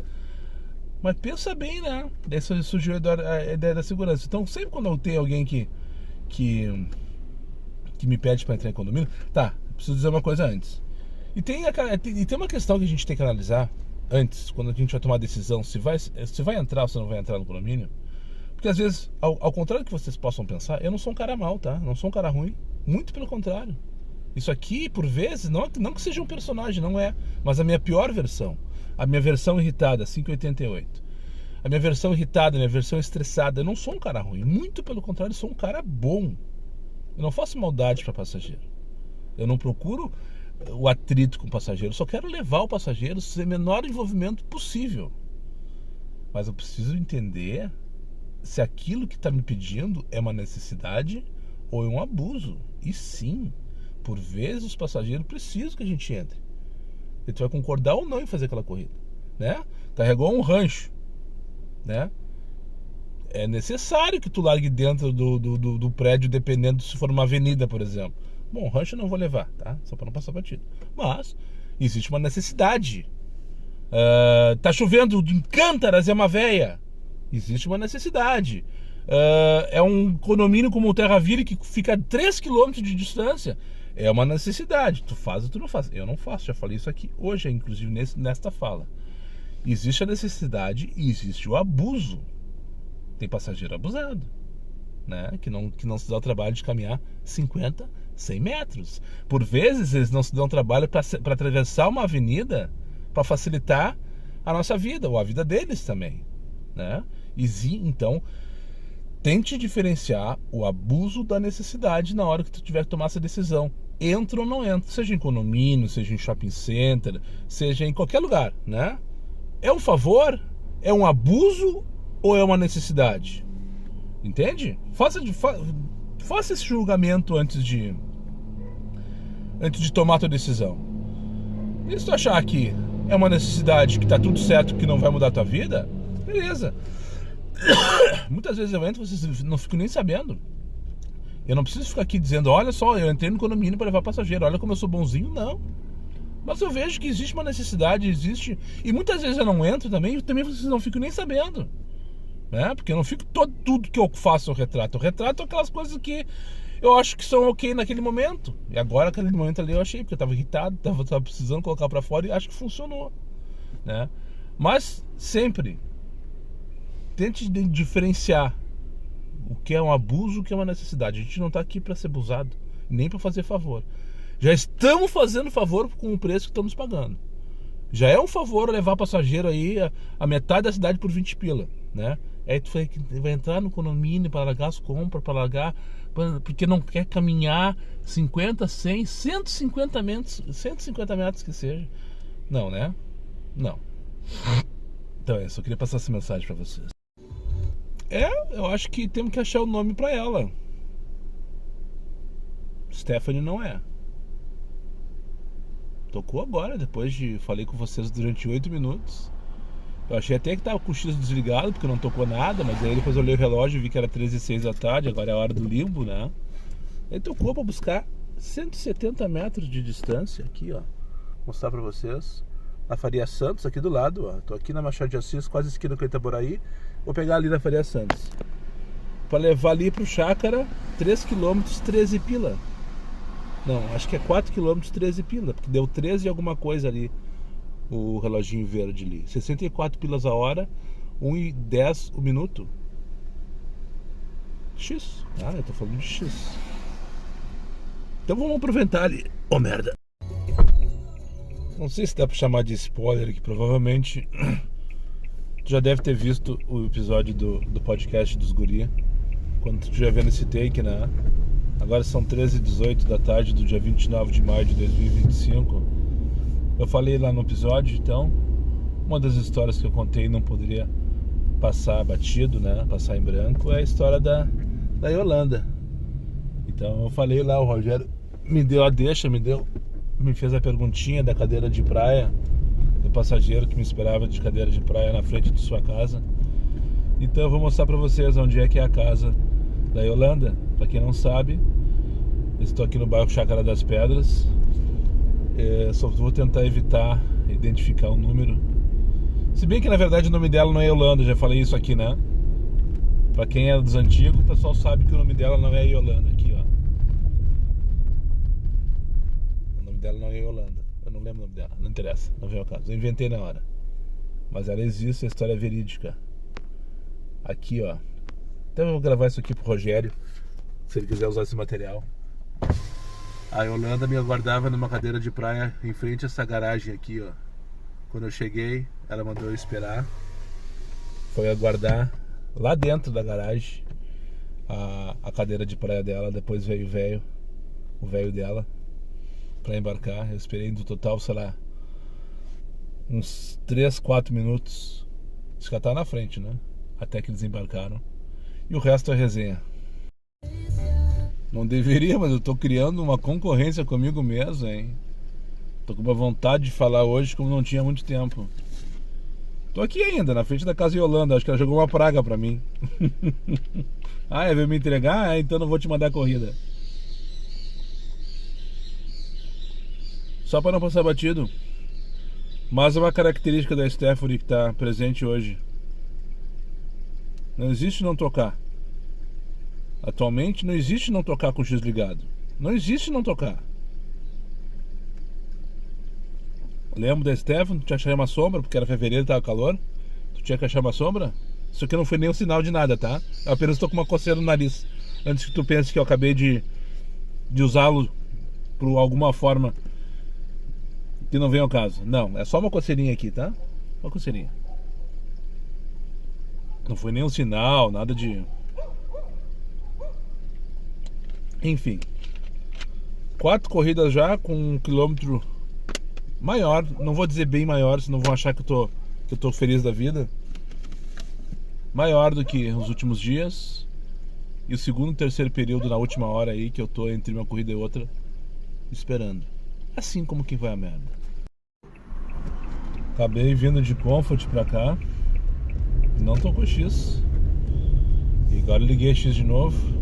Mas pensa bem, né? Daí surgiu a ideia da segurança. Então sempre quando eu tenho alguém que me pede para entrar em condomínio, tá, preciso dizer uma coisa antes. E tem uma questão que a gente tem que analisar antes, quando a gente vai tomar a decisão se vai entrar ou se não vai entrar no condomínio. Porque às vezes, ao contrário do que vocês possam pensar, eu não sou um cara mau, tá? Não sou um cara ruim. Muito pelo contrário. Isso aqui, por vezes, não que seja um personagem, não é. Mas a minha pior versão, a minha versão irritada, 5,88. A minha versão irritada, a minha versão estressada, eu não sou um cara ruim. Muito pelo contrário, eu sou um cara bom. Eu não faço maldade para passageiro. Eu não procuro o atrito com o passageiro. Eu só quero levar o passageiro sem o menor envolvimento possível. Mas eu preciso entender se aquilo que está me pedindo é uma necessidade ou é um abuso. E sim, por vezes os passageiros precisam que a gente entre. E tu vai concordar ou não em fazer aquela corrida, né? Carregou um rancho, né? É necessário que tu largue dentro do prédio, dependendo se for uma avenida, por exemplo. Bom, rancho eu não vou levar, tá? Só para não passar batido. Mas existe uma necessidade. Tá chovendo em Cântaras, é uma véia. Existe uma necessidade. É um condomínio como o Terraville que fica a 3 km de distância. É uma necessidade. Tu faz ou tu não faz. Eu não faço, já falei isso aqui hoje, inclusive nesta fala. Existe a necessidade e existe o abuso. Tem passageiro abusado, né? Que não se dá o trabalho de caminhar 50, 100 metros. Por vezes eles não se dão trabalho para atravessar uma avenida para facilitar a nossa vida, ou a vida deles também, né? Então, tente diferenciar o abuso da necessidade na hora que tu tiver que tomar essa decisão. Entra ou não entra, seja em condomínio, seja em shopping center, seja em qualquer lugar, né? É um favor? É um abuso? Ou é uma necessidade? Entende? Faça esse julgamento antes de tomar a tua decisão. E se tu achar que é uma necessidade, que tá tudo certo, que não vai mudar a tua vida, beleza. Muitas vezes eu entro e vocês não ficam nem sabendo. Eu não preciso ficar aqui dizendo, olha só, eu entrei no condomínio para levar passageiro, olha como eu sou bonzinho, não. Mas eu vejo que existe uma necessidade, e muitas vezes eu não entro também vocês não ficam nem sabendo. Né? Porque eu não fico tudo que eu faço eu retrato. Eu retrato aquelas coisas que eu acho que são ok naquele momento. E agora, aquele momento ali eu achei, porque eu tava irritado, tava precisando colocar pra fora e acho que funcionou, né? Mas sempre tente diferenciar o que é um abuso, o que é uma necessidade. A gente não está aqui para ser abusado, nem para fazer favor. Já estamos fazendo favor com o preço que estamos pagando. Já é um favor levar passageiro aí a metade da cidade por 20 pila, né? Aí tu vai entrar no condomínio para largar as compras, para largar, porque não quer caminhar 50, 100, 150 metros que seja. Não, né? Não. Então eu só queria passar essa mensagem para vocês. Eu acho que temos que achar o nome para ela. Stephanie não é. Tocou agora, depois de... Falei com vocês durante 8 minutos. Eu achei até que tava com o X desligado, porque não tocou nada. Mas aí depois eu olhei o relógio e vi que era 13h06 da tarde. Agora é a hora do limbo, né? Ele tocou para buscar 170 metros de distância. Aqui, ó. Vou mostrar para vocês. Na Faria Santos, aqui do lado, ó. Tô aqui na Machado de Assis, quase esquina com Itaboraí. Vou pegar ali na Faria Santos. Para levar ali pro Chácara, 3 km, 13 pila. Não, acho que é 4 km, 13 pila, porque deu 13 e alguma coisa ali, o reloginho verde ali. 64 pilas a hora, 1,10 o minuto. X. Ah, eu tô falando de X. Então vamos aproveitar ali. Oh, merda. Não sei se dá pra chamar de spoiler, que provavelmente tu já deve ter visto o episódio do podcast dos guri, quando tu já vendo esse take, né? Agora são 13h18 da tarde do dia 29 de maio de 2025. Eu falei lá no episódio, então, uma das histórias que eu contei e não poderia passar batido, né? Passar em branco, é a história da Yolanda. Então eu falei lá, o Rogério me deu a deixa, me fez a perguntinha da cadeira de praia, do passageiro que me esperava de cadeira de praia na frente de sua casa. Então eu vou mostrar pra vocês onde é que é a casa da Yolanda. Pra quem não sabe, eu estou aqui no bairro Chácara das Pedras. Só vou tentar evitar identificar o número. Se bem que na verdade o nome dela não é Yolanda, já falei isso aqui, né? Pra quem é dos antigos, o pessoal sabe que o nome dela não é Yolanda. Aqui, ó. O nome dela não é Yolanda. Eu não lembro o nome dela, não interessa, não vem ao caso. Eu inventei na hora. Mas ela existe, a história é verídica. Aqui, ó. Então eu vou gravar isso aqui pro Rogério, se ele quiser usar esse material. A Yolanda me aguardava numa cadeira de praia em frente a essa garagem aqui, ó. Quando eu cheguei, ela mandou eu esperar. Foi aguardar lá dentro da garagem a cadeira de praia dela. Depois veio o velho dela, pra embarcar. Eu esperei no total, sei lá, uns 3, 4 minutos. Acho que ela tá na frente, né? Até que eles embarcaram. E o resto é resenha. Não deveria, mas eu tô criando uma concorrência comigo mesmo, hein? Tô com uma vontade de falar hoje como não tinha muito tempo. Tô aqui ainda, na frente da casa de Yolanda. Acho que ela jogou uma praga pra mim. Ah, veio me entregar? Ah, então não vou te mandar corrida. Só pra não passar batido. Mas é uma característica da Stephanie que tá presente hoje. Não existe não tocar. Atualmente não existe não tocar com o X ligado. Não existe não tocar. Lembro da Stephanie, tu tinha que achar uma sombra, porque era fevereiro e tava calor. Tu tinha que achar uma sombra. Isso aqui não foi nem um sinal de nada, tá? Eu apenas tô com uma coceira no nariz. Antes que tu pense que eu acabei de usá-lo por alguma forma que não vem ao caso. Não, é só uma coceirinha aqui, tá? Uma coceirinha. Não foi nem um sinal, nada de... Enfim. 4 corridas já com 1 quilômetro maior. Não vou dizer bem maior, senão vão achar que eu tô feliz da vida. Maior do que os últimos dias. E o segundo e terceiro período na última hora aí, que eu tô entre uma corrida e outra, esperando. Assim como quem vai a merda. Acabei vindo de Comfort pra cá. Não tocou X. E agora liguei X de novo.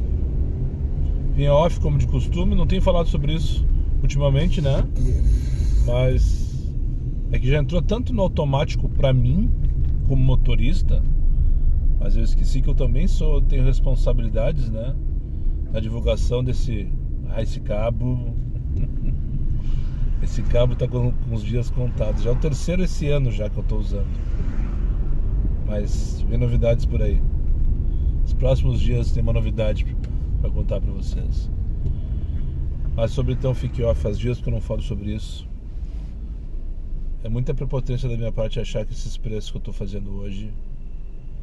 Vim off como de costume. Não tenho falado sobre isso ultimamente, né? Mas é que já entrou tanto no automático pra mim, como motorista. Mas eu esqueci que eu também tenho responsabilidades, né? Na divulgação desse... Ah, esse cabo... Esse cabo tá com os dias contados. Já é o terceiro esse ano já que eu tô usando. Mas vem novidades por aí. Nos próximos dias tem uma novidade para contar para vocês. Mas sobre então Fique Off, faz dias que eu não falo sobre isso. É muita prepotência da minha parte achar que esses preços que eu estou fazendo hoje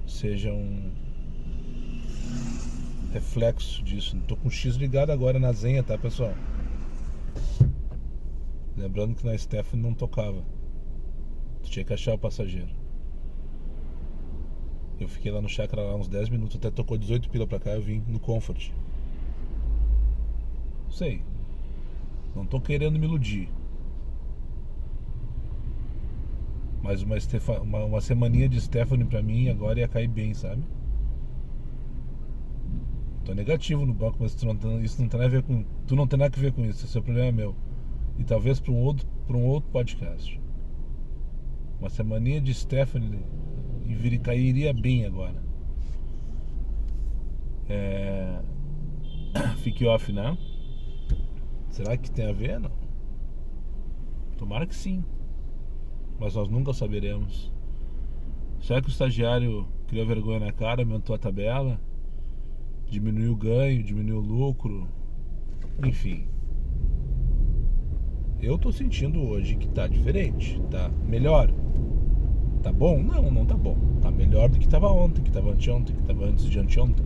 sejam reflexo disso. Estou com o X ligado agora na Zenha, tá, pessoal? Lembrando que na Stephanie não tocava. Tu tinha que achar o passageiro. Eu fiquei lá no Chakra lá uns 10 minutos, até tocou 18 pila pra cá, eu vim no Comfort. Sei. Não tô querendo me iludir. Mas uma semaninha de Stephanie pra mim agora ia cair bem, sabe? Tô negativo no banco, mas isso não tem nada a ver com... Tu não tem nada a ver com isso, esse é o problema meu. E talvez pra um outro podcast. Uma semaninha de Stephanie e cairia bem agora. Fique Off, né? Será que tem a ver? Não. Tomara que sim. Mas nós nunca saberemos. Será que o estagiário criou vergonha na cara, aumentou a tabela, diminuiu o ganho, diminuiu o lucro? Enfim. Eu tô sentindo hoje que tá diferente, tá melhor. Tá bom? Não tá bom. Tá melhor do que tava ontem, que tava anteontem, que tava antes de anteontem.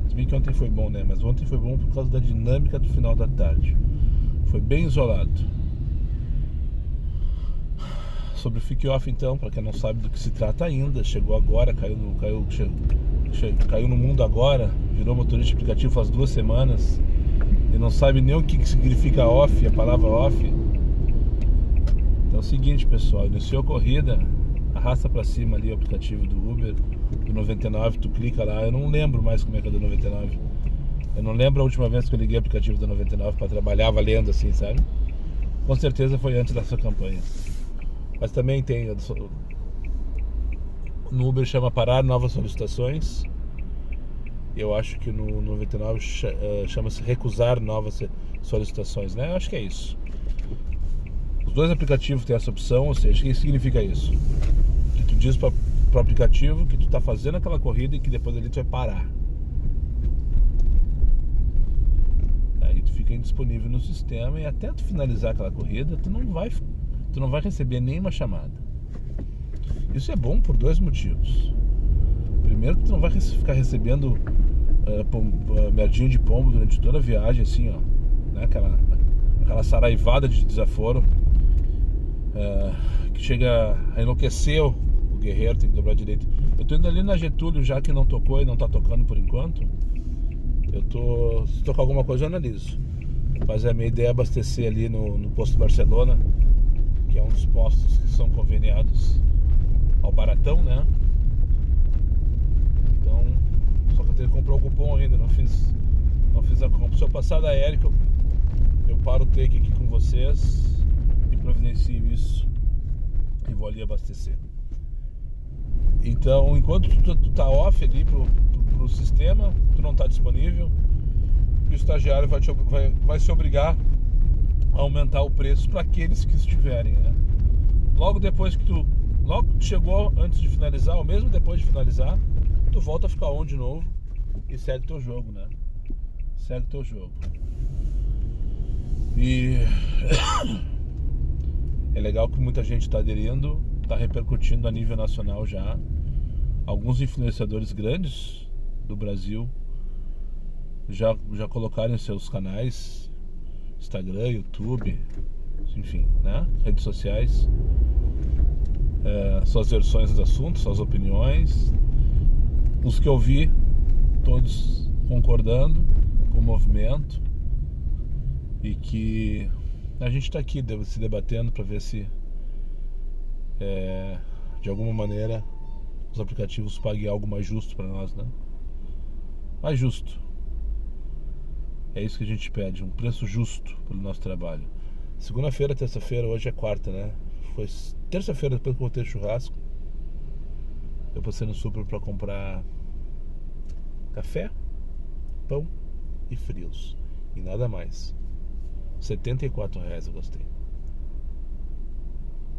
Se bem que ontem foi bom, né? Mas ontem foi bom por causa da dinâmica do final da tarde. Foi bem isolado. Sobre o Fique Off, então, para quem não sabe do que se trata ainda, chegou agora, caiu no mundo agora, virou motorista de aplicativo faz 2 semanas e não sabe nem o que significa off, a palavra off. Então é o seguinte, pessoal, iniciou a corrida, arrasta para cima ali o aplicativo do Uber, do 99, tu clica lá, eu não lembro mais como é que é do 99. Eu não lembro a última vez que eu liguei o aplicativo do 99 para trabalhar valendo assim, sabe? Com certeza foi antes dessa campanha. Mas também tem, no Uber chama parar novas solicitações. Eu acho que no 99 chama-se recusar novas solicitações, né? Eu acho que é isso. Os dois aplicativos têm essa opção, ou seja, o que significa isso? Que tu diz para o aplicativo que tu está fazendo aquela corrida e que depois ali tu vai parar. Aí tu fica indisponível no sistema e até tu finalizar aquela corrida, tu não vai receber nenhuma chamada. Isso é bom por 2 motivos. Primeiro que tu não vai ficar recebendo merdinha de pombo durante toda a viagem, assim, ó, né? Aquela saraivada de desaforo que chega a enlouquecer o guerreiro, tem que dobrar direito. Eu tô indo ali na Getúlio, já que não tocou e não tá tocando por enquanto. Se tocar alguma coisa eu analiso. Mas a minha ideia é abastecer ali no posto Barcelona, que é um dos postos que são conveniados ao Baratão, né? Então, só que eu tenho que comprar o cupom ainda, não fiz a compra. Se eu passar da Érica, eu paro o take aqui com vocês e providencio isso e vou ali abastecer. Então, enquanto tu tá off ali pro sistema, tu não tá disponível, e o estagiário vai se obrigar a aumentar o preço para aqueles que estiverem, né? Logo que tu chegou antes de finalizar, ou mesmo depois de finalizar, tu volta a ficar on de novo e segue teu jogo, né? Segue teu jogo. E é legal que muita gente está aderindo, está repercutindo a nível nacional já. Alguns influenciadores grandes do Brasil já colocaram em seus canais, Instagram, YouTube, enfim, né? Redes sociais, suas versões dos assuntos, suas opiniões. Os que eu vi, todos concordando com o movimento, e que a gente está aqui se debatendo para ver se de alguma maneira os aplicativos paguem algo mais justo para nós, né? Mais justo. É isso que a gente pede, um preço justo pelo nosso trabalho. Segunda-feira, terça-feira, hoje é quarta, né? Foi terça-feira, depois que eu voltei churrasco, eu passei no super para comprar café, pão e frios. E nada mais. R$74 eu gastei.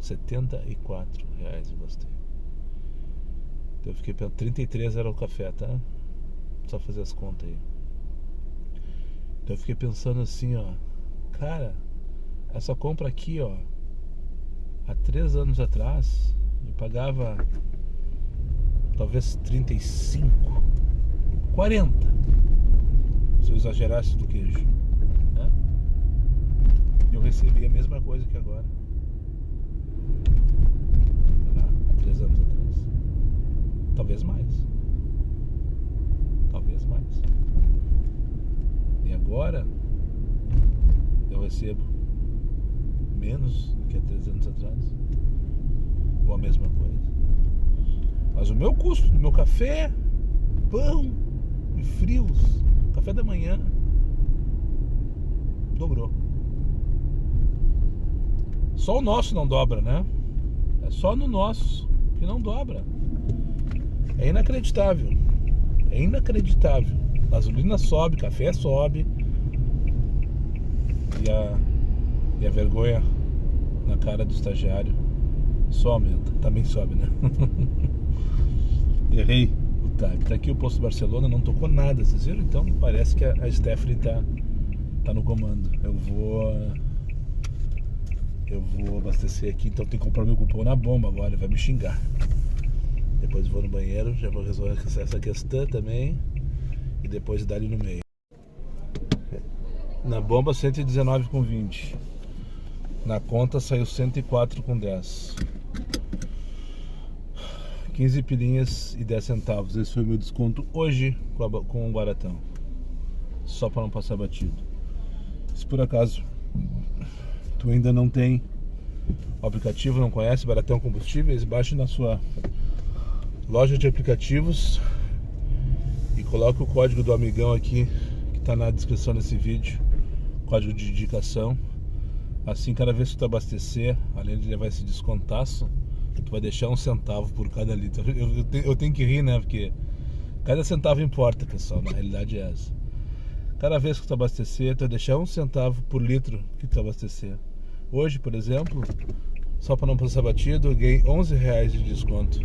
R$74 eu gastei. Eu fiquei pensando, 33 era o café, tá? Só fazer as contas aí. Então eu fiquei pensando assim, ó, cara, essa compra aqui, ó, há 3 anos atrás, eu pagava talvez 35, 40, se eu exagerasse do queijo, né? E eu recebi a mesma coisa que agora. Há 3 anos atrás. Talvez mais. Talvez mais. E agora eu recebo menos do que há 3 anos atrás. Ou a mesma coisa. Mas o meu custo do meu café, pão e frios, café da manhã, dobrou. Só o nosso não dobra, né? É só no nosso que não dobra. É inacreditável. É inacreditável. Gasolina sobe, café sobe. E a vergonha na cara do estagiário só aumenta. Também sobe, né? Errei o time. Tá aqui o posto Barcelona, não tocou nada, vocês viram? Então parece que a Stephanie tá no comando. Eu vou abastecer aqui, então tem que comprar meu cupom na bomba agora, ele vai me xingar. Depois vou no banheiro, já vou resolver essa questão também. E depois dar ali no meio. Na bomba 119,20. Na conta saiu 104,10. 15 pilinhas e 10 centavos. Esse foi o meu desconto hoje com o Baratão. Só para não passar batido. Se por acaso tu ainda não tem o aplicativo, não conhece Baratão Combustíveis, baixe na sua loja de aplicativos e coloque o código do amigão aqui que está na descrição desse vídeo, código de indicação. Assim, cada vez que tu abastecer, além de levar esse descontaço, tu vai deixar 1 centavo por cada litro. Eu tenho que rir, né? Porque cada centavo importa, pessoal. Na realidade é essa. Cada vez que tu abastecer, tu vai deixar 1 centavo por litro que tu abastecer. Hoje, por exemplo, só para não passar batido, eu ganhei R$11 de desconto.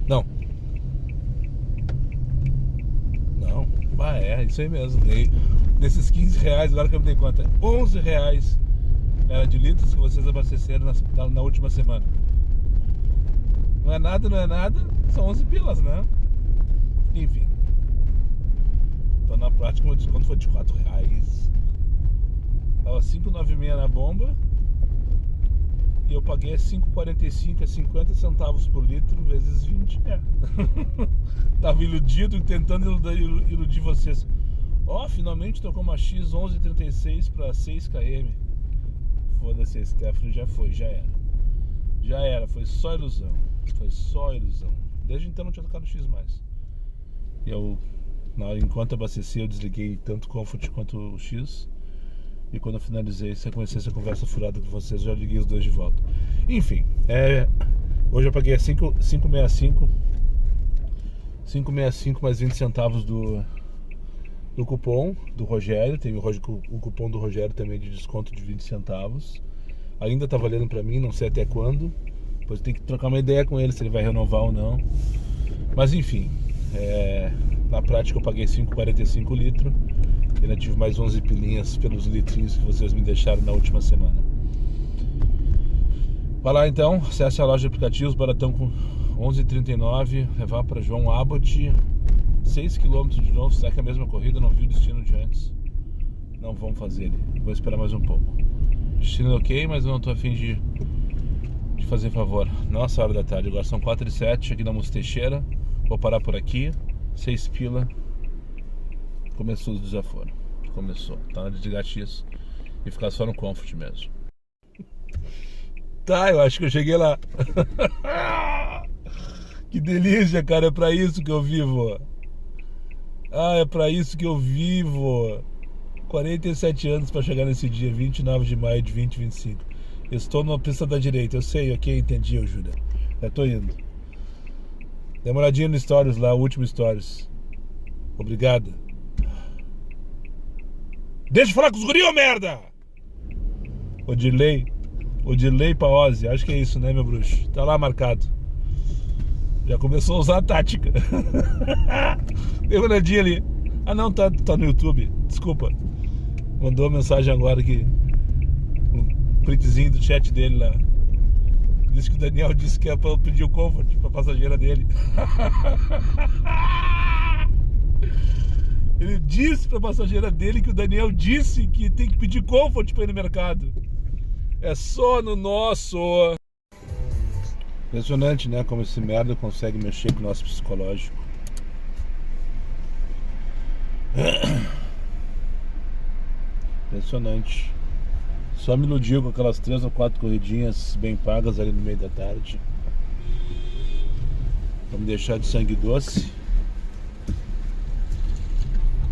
Não, isso aí mesmo. Ganhei desses R$15, agora que eu me dei conta, R$11 era de litros que vocês abasteceram na última semana. Não é nada, são 11 pilas, né? Enfim. Então na prática o meu desconto foi de R$4. Tava 5,96 na bomba. E eu paguei 5,45, é 50 centavos por litro vezes 20. Tava iludido, tentando iludir vocês. Ó, finalmente tocou uma X 11,36 para 6 km. Foda-se, esse Stephanie já era, foi só ilusão. Desde então não tinha tocado X mais. E eu, enquanto abasteci, eu desliguei tanto o Comfort quanto o X. E quando eu finalizei, se eu comecei essa conversa furada com vocês, eu já liguei os dois de volta. Enfim, hoje eu paguei 5,65 mais 20 centavos do cupom do Rogério. Tem o cupom do Rogério também de desconto de 20 centavos. Ainda tá valendo pra mim, não sei até quando. Depois tem que trocar uma ideia com ele se ele vai renovar ou não. Mas enfim, na prática eu paguei 5,45 litro. E ainda tive mais 11 pilinhas pelos litrinhos que vocês me deixaram na última semana. Vai lá então, acesse a loja de aplicativos, Baratão com 11,39, levar para João Abbott, 6 km de novo. Será que é a mesma corrida? Não vi o destino de antes. Não vamos fazer ele, vou esperar mais um pouco. Destino é ok, mas eu não tô afim de fazer favor. Nossa, hora da tarde, agora são 4h07 aqui na Moço Teixeira. Vou parar por aqui, 6 pila. Começou o desaforo. Começou. Tá na hora de desligar X e ficar só no Comfort mesmo. Tá, eu acho que eu cheguei lá. Que delícia, cara. É pra isso que eu vivo. É pra isso que eu vivo. 47 anos pra chegar nesse dia, 29 de maio de 2025. Estou numa pista da direita. Eu sei, ok, entendi, eu Júlia. Já tô indo. Demoradinho no Stories lá, o último Stories. Obrigado. Deixa eu falar com os guri, ô merda! Odirley Paose, acho que é isso, né, meu bruxo? Tá lá marcado. Já começou a usar a tática. Deu uma olhadinha ali. Ah não, tá no YouTube. Desculpa. Mandou uma mensagem agora aqui. Um printzinho do chat dele lá. Diz que o Daniel disse que é pra pedir o comfort pra passageira dele. Ele disse pra passageira dele que o Daniel disse que tem que pedir comfort pra ir no mercado. É só no nosso. Impressionante, né? Como esse merda consegue mexer com o nosso psicológico. Impressionante. Só me iludiu com aquelas 3 ou 4 corridinhas bem pagas ali no meio da tarde. Pra me deixar de sangue doce.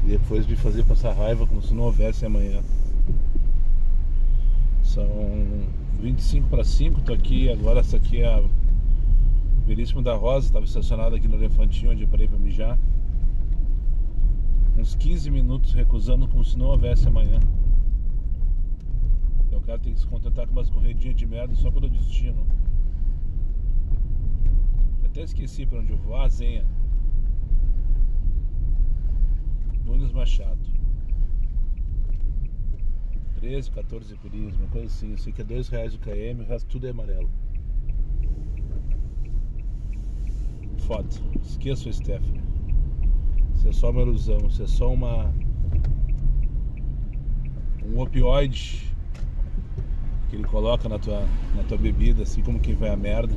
E depois me fazer passar raiva como se não houvesse amanhã. São 25 para 5, tô aqui agora. Essa aqui é a Veríssimo da Rosa. Estava estacionado aqui no Elefantinho, onde eu parei para mijar. Uns 15 minutos recusando como se não houvesse amanhã. Então o cara tem que se contentar com umas corredinhas de merda só pelo destino. Até esqueci para onde eu vou. Zenha Nunes Machado, 13, 14 purinhos, uma coisa assim. Eu sei que é R$2 o km, o resto tudo é amarelo. Foda. Esqueça o Stephanie. Isso é só uma ilusão. Isso é só um opioide que ele coloca na tua bebida, assim como quem vai à merda.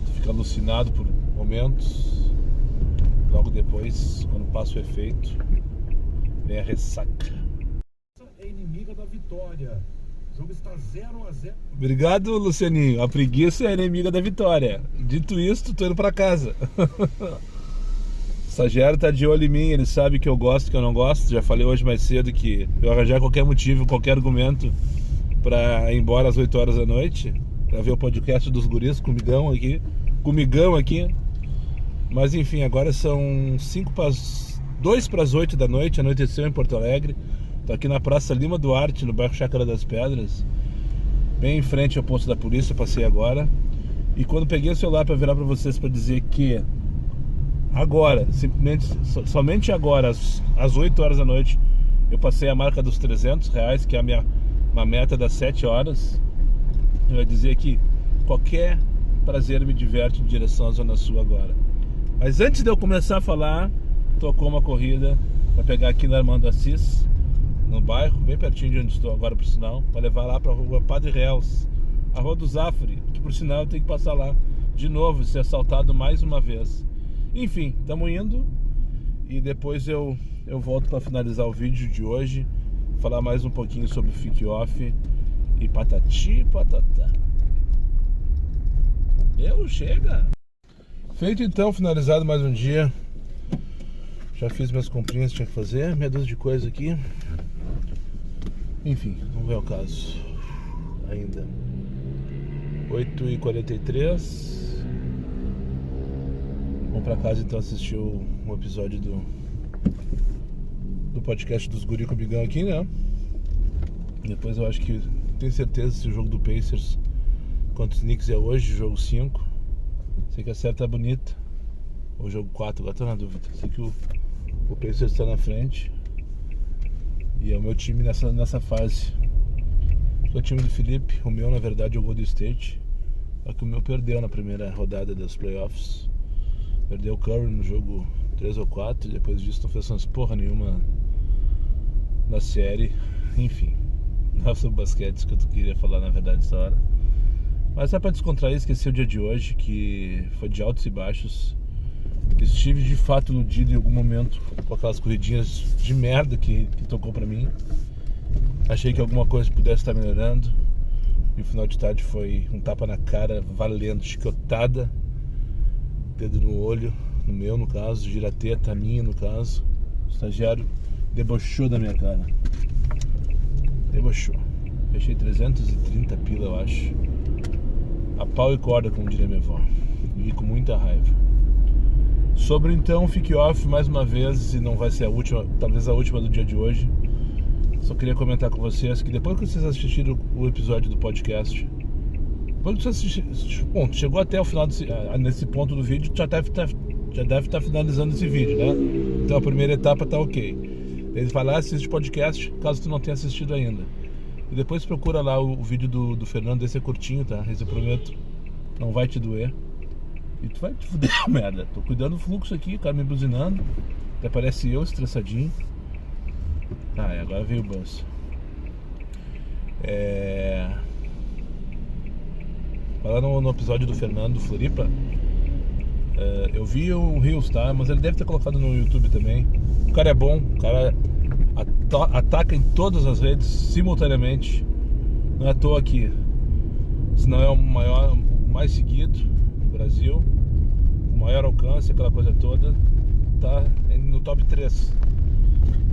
Tu fica alucinado por momentos. Logo depois, quando passa o efeito, vem a ressaca. É inimiga da vitória. O jogo está 0-0. Obrigado, Lucianinho. A preguiça é inimiga da vitória. Dito isso, tô indo pra casa. O estagiário tá de olho em mim, ele sabe que eu gosto, que eu não gosto. Já falei hoje mais cedo que eu arranjar qualquer motivo, qualquer argumento pra ir embora às 8 horas da noite, pra ver o podcast dos guris comigão aqui. Mas enfim, agora são 2 para as 8 da noite, anoiteceu em Porto Alegre. Tô aqui na Praça Lima Duarte, no bairro Chácara das Pedras, bem em frente ao posto da polícia. Passei agora. E quando peguei o celular para virar para vocês para dizer que agora, somente agora, às 8 horas da noite, eu passei a marca dos R$300, que é uma meta das 7 horas. Eu ia dizer que qualquer prazer me diverte em direção à Zona Sul agora. Mas antes de eu começar a falar, tocou uma corrida para pegar aqui na Armando Assis, no bairro, bem pertinho de onde estou agora, por sinal, para levar lá para a rua Padre Reus, a rua do Zafre, que por sinal eu tenho que passar lá de novo e ser assaltado mais uma vez. Enfim, estamos indo e depois eu volto para finalizar o vídeo de hoje, falar mais um pouquinho sobre o Fique Off e patati patatá. Chega! Feito então, finalizado mais um dia. Já fiz minhas comprinhas que tinha que fazer, meia dúzia de coisa aqui. Enfim, não vem ao caso ainda. 8h43. Vamos pra casa então assistir um episódio do podcast dos guri comigão aqui, né? Depois eu acho que tenho certeza se o jogo do Pacers contra os Knicks é hoje, jogo 5. Sei que a série tá bonita. O jogo 4, agora tô na dúvida. Sei que o Pacers está na frente. E é o meu time nessa fase. O time do Felipe, o meu na verdade é o Golden State. Só que o meu perdeu na primeira rodada das playoffs. Perdeu o Curry no jogo 3 ou 4. E depois disso não fez umas porra nenhuma na série. Enfim, não é sobre basquete que eu queria falar na verdade essa hora. Mas é pra descontrair, esqueci o dia de hoje, que foi de altos e baixos. Estive de fato iludido em algum momento com aquelas corridinhas de merda que tocou pra mim. Achei que alguma coisa pudesse estar melhorando. E o final de tarde foi um tapa na cara, valendo, chicotada, dedo no olho, no meu no caso, girateta, a minha no caso. O estagiário debochou da minha cara. Debochou. Fechei 330 pila, eu acho. A pau e corda, como diria minha avó. E com muita raiva. Sobre então, Fique Off mais uma vez, e não vai ser a última, talvez a última do dia de hoje. Só queria comentar com vocês que depois que vocês assistirem o episódio do podcast, Quando você assiste, bom, tu chegou até o final nesse ponto do vídeo, tu já deve estar finalizando esse vídeo, né? Então a primeira etapa tá ok. Ele vai lá, assiste o podcast, caso tu não tenha assistido ainda. E depois procura lá o vídeo do Fernando, esse é curtinho, tá? Esse eu prometo, não vai te doer. E tu vai te fuder, merda. Tô cuidando do fluxo aqui, o cara me buzinando. Até parece eu estressadinho. Ah, e agora veio o bus. Falando no episódio do Fernando Floripa, eu vi o Rios, tá? Mas ele deve ter colocado no YouTube também. O cara é bom, o cara ataca em todas as redes simultaneamente. Não é à toa aqui. Senão é o mais seguido do Brasil, o maior alcance, aquela coisa toda. Tá no top 3.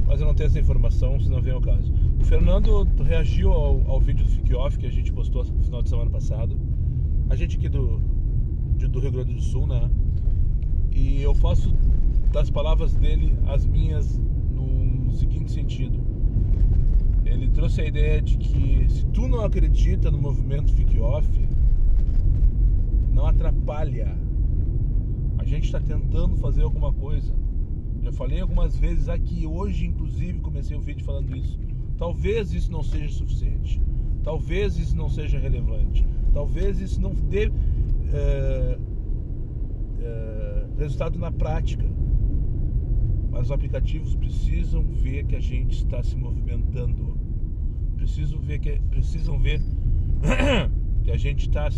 Mas eu não tenho essa informação, se não vem ao caso. O Fernando reagiu ao vídeo do Fique Off que a gente postou no final de semana passado. A gente aqui do Rio Grande do Sul, né? E eu faço das palavras dele as minhas no seguinte sentido. Ele trouxe a ideia de que se tu não acredita no movimento Fique Off, não atrapalha. A gente está tentando fazer alguma coisa. Já falei algumas vezes aqui, hoje inclusive comecei o vídeo falando isso. Talvez isso não seja suficiente. Talvez isso não seja relevante. Talvez isso não dê resultado na prática. Mas os aplicativos precisam ver que a gente está se movimentando. Precisam ver que a gente está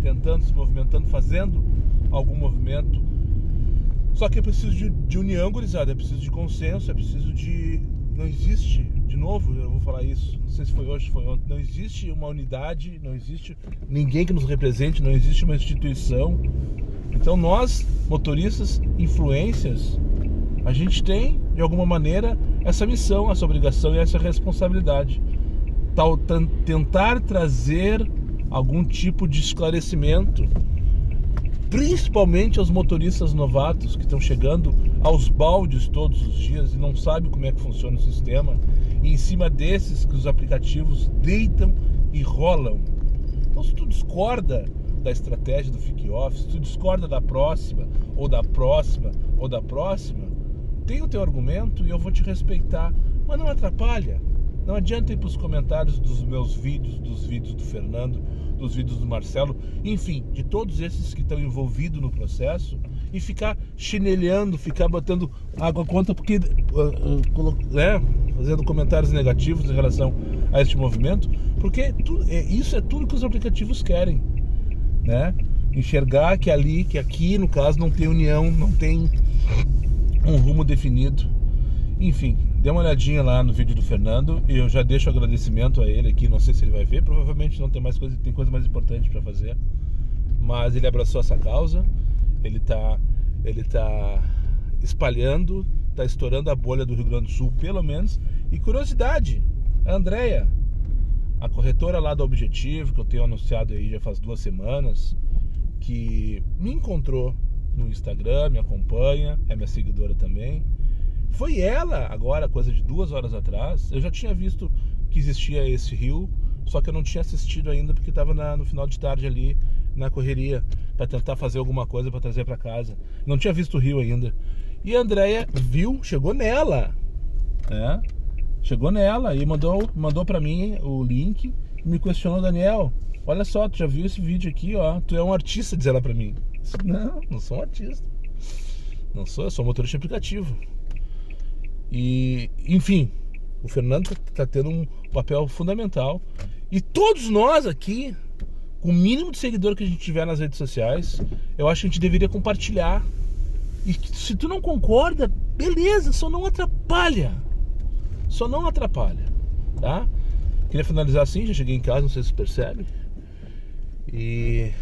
tentando, se movimentando, fazendo algum movimento. Só que é preciso de união, gurizada, é preciso de consenso, é preciso de... Não existe, de novo, eu vou falar isso, não sei se foi hoje, se foi ontem, não existe uma unidade, não existe ninguém que nos represente, não existe uma instituição. Então nós, motoristas, influencers, a gente tem, de alguma maneira, essa missão, essa obrigação e essa responsabilidade. Tentar trazer algum tipo de esclarecimento, principalmente aos motoristas novatos que estão chegando aos baldes todos os dias e não sabem como é que funciona o sistema, e em cima desses que os aplicativos deitam e rolam. Então, se tu discorda da estratégia do Fique Off, se tu discorda da próxima, ou da próxima, ou da próxima, tem o teu argumento e eu vou te respeitar, mas não atrapalha. Não adianta ir para os comentários dos meus vídeos, dos vídeos do Fernando, dos vídeos do Marcelo, enfim, de todos esses que estão envolvidos no processo, e ficar chinelhando, ficar botando água contra, porque fazendo comentários negativos em relação a este movimento, porque isso é tudo que os aplicativos querem, né? Enxergar que aqui no caso não tem união, não tem um rumo definido. Enfim, dê uma olhadinha lá no vídeo do Fernando e eu já deixo agradecimento a ele aqui. Não sei se ele vai ver, provavelmente não tem mais coisa, tem coisa mais importante para fazer. Mas ele abraçou essa causa, ele tá espalhando, tá estourando a bolha do Rio Grande do Sul, pelo menos. E curiosidade, a Andrea, a corretora lá do Objetivo, que eu tenho anunciado aí já faz 2 semanas, que me encontrou no Instagram, me acompanha, é minha seguidora também. Foi ela, agora, coisa de 2 horas atrás, eu já tinha visto que existia esse rio, só que eu não tinha assistido ainda porque estava no final de tarde ali, na correria, para tentar fazer alguma coisa para trazer para casa. Não tinha visto o rio ainda. E a Andrea viu, chegou nela, né? Chegou nela e mandou para mim o link e me questionou: Daniel, olha só, tu já viu esse vídeo aqui, ó, tu é um artista, diz ela para mim. Não sou um artista. Não sou, eu sou motorista aplicativo. E, enfim, o Fernando está tendo um papel fundamental. E todos nós aqui, com o mínimo de seguidor que a gente tiver nas redes sociais, eu acho que a gente deveria compartilhar. E se tu não concorda, beleza, só não atrapalha. Só não atrapalha, tá? Queria finalizar assim, já cheguei em casa, não sei se você percebe. E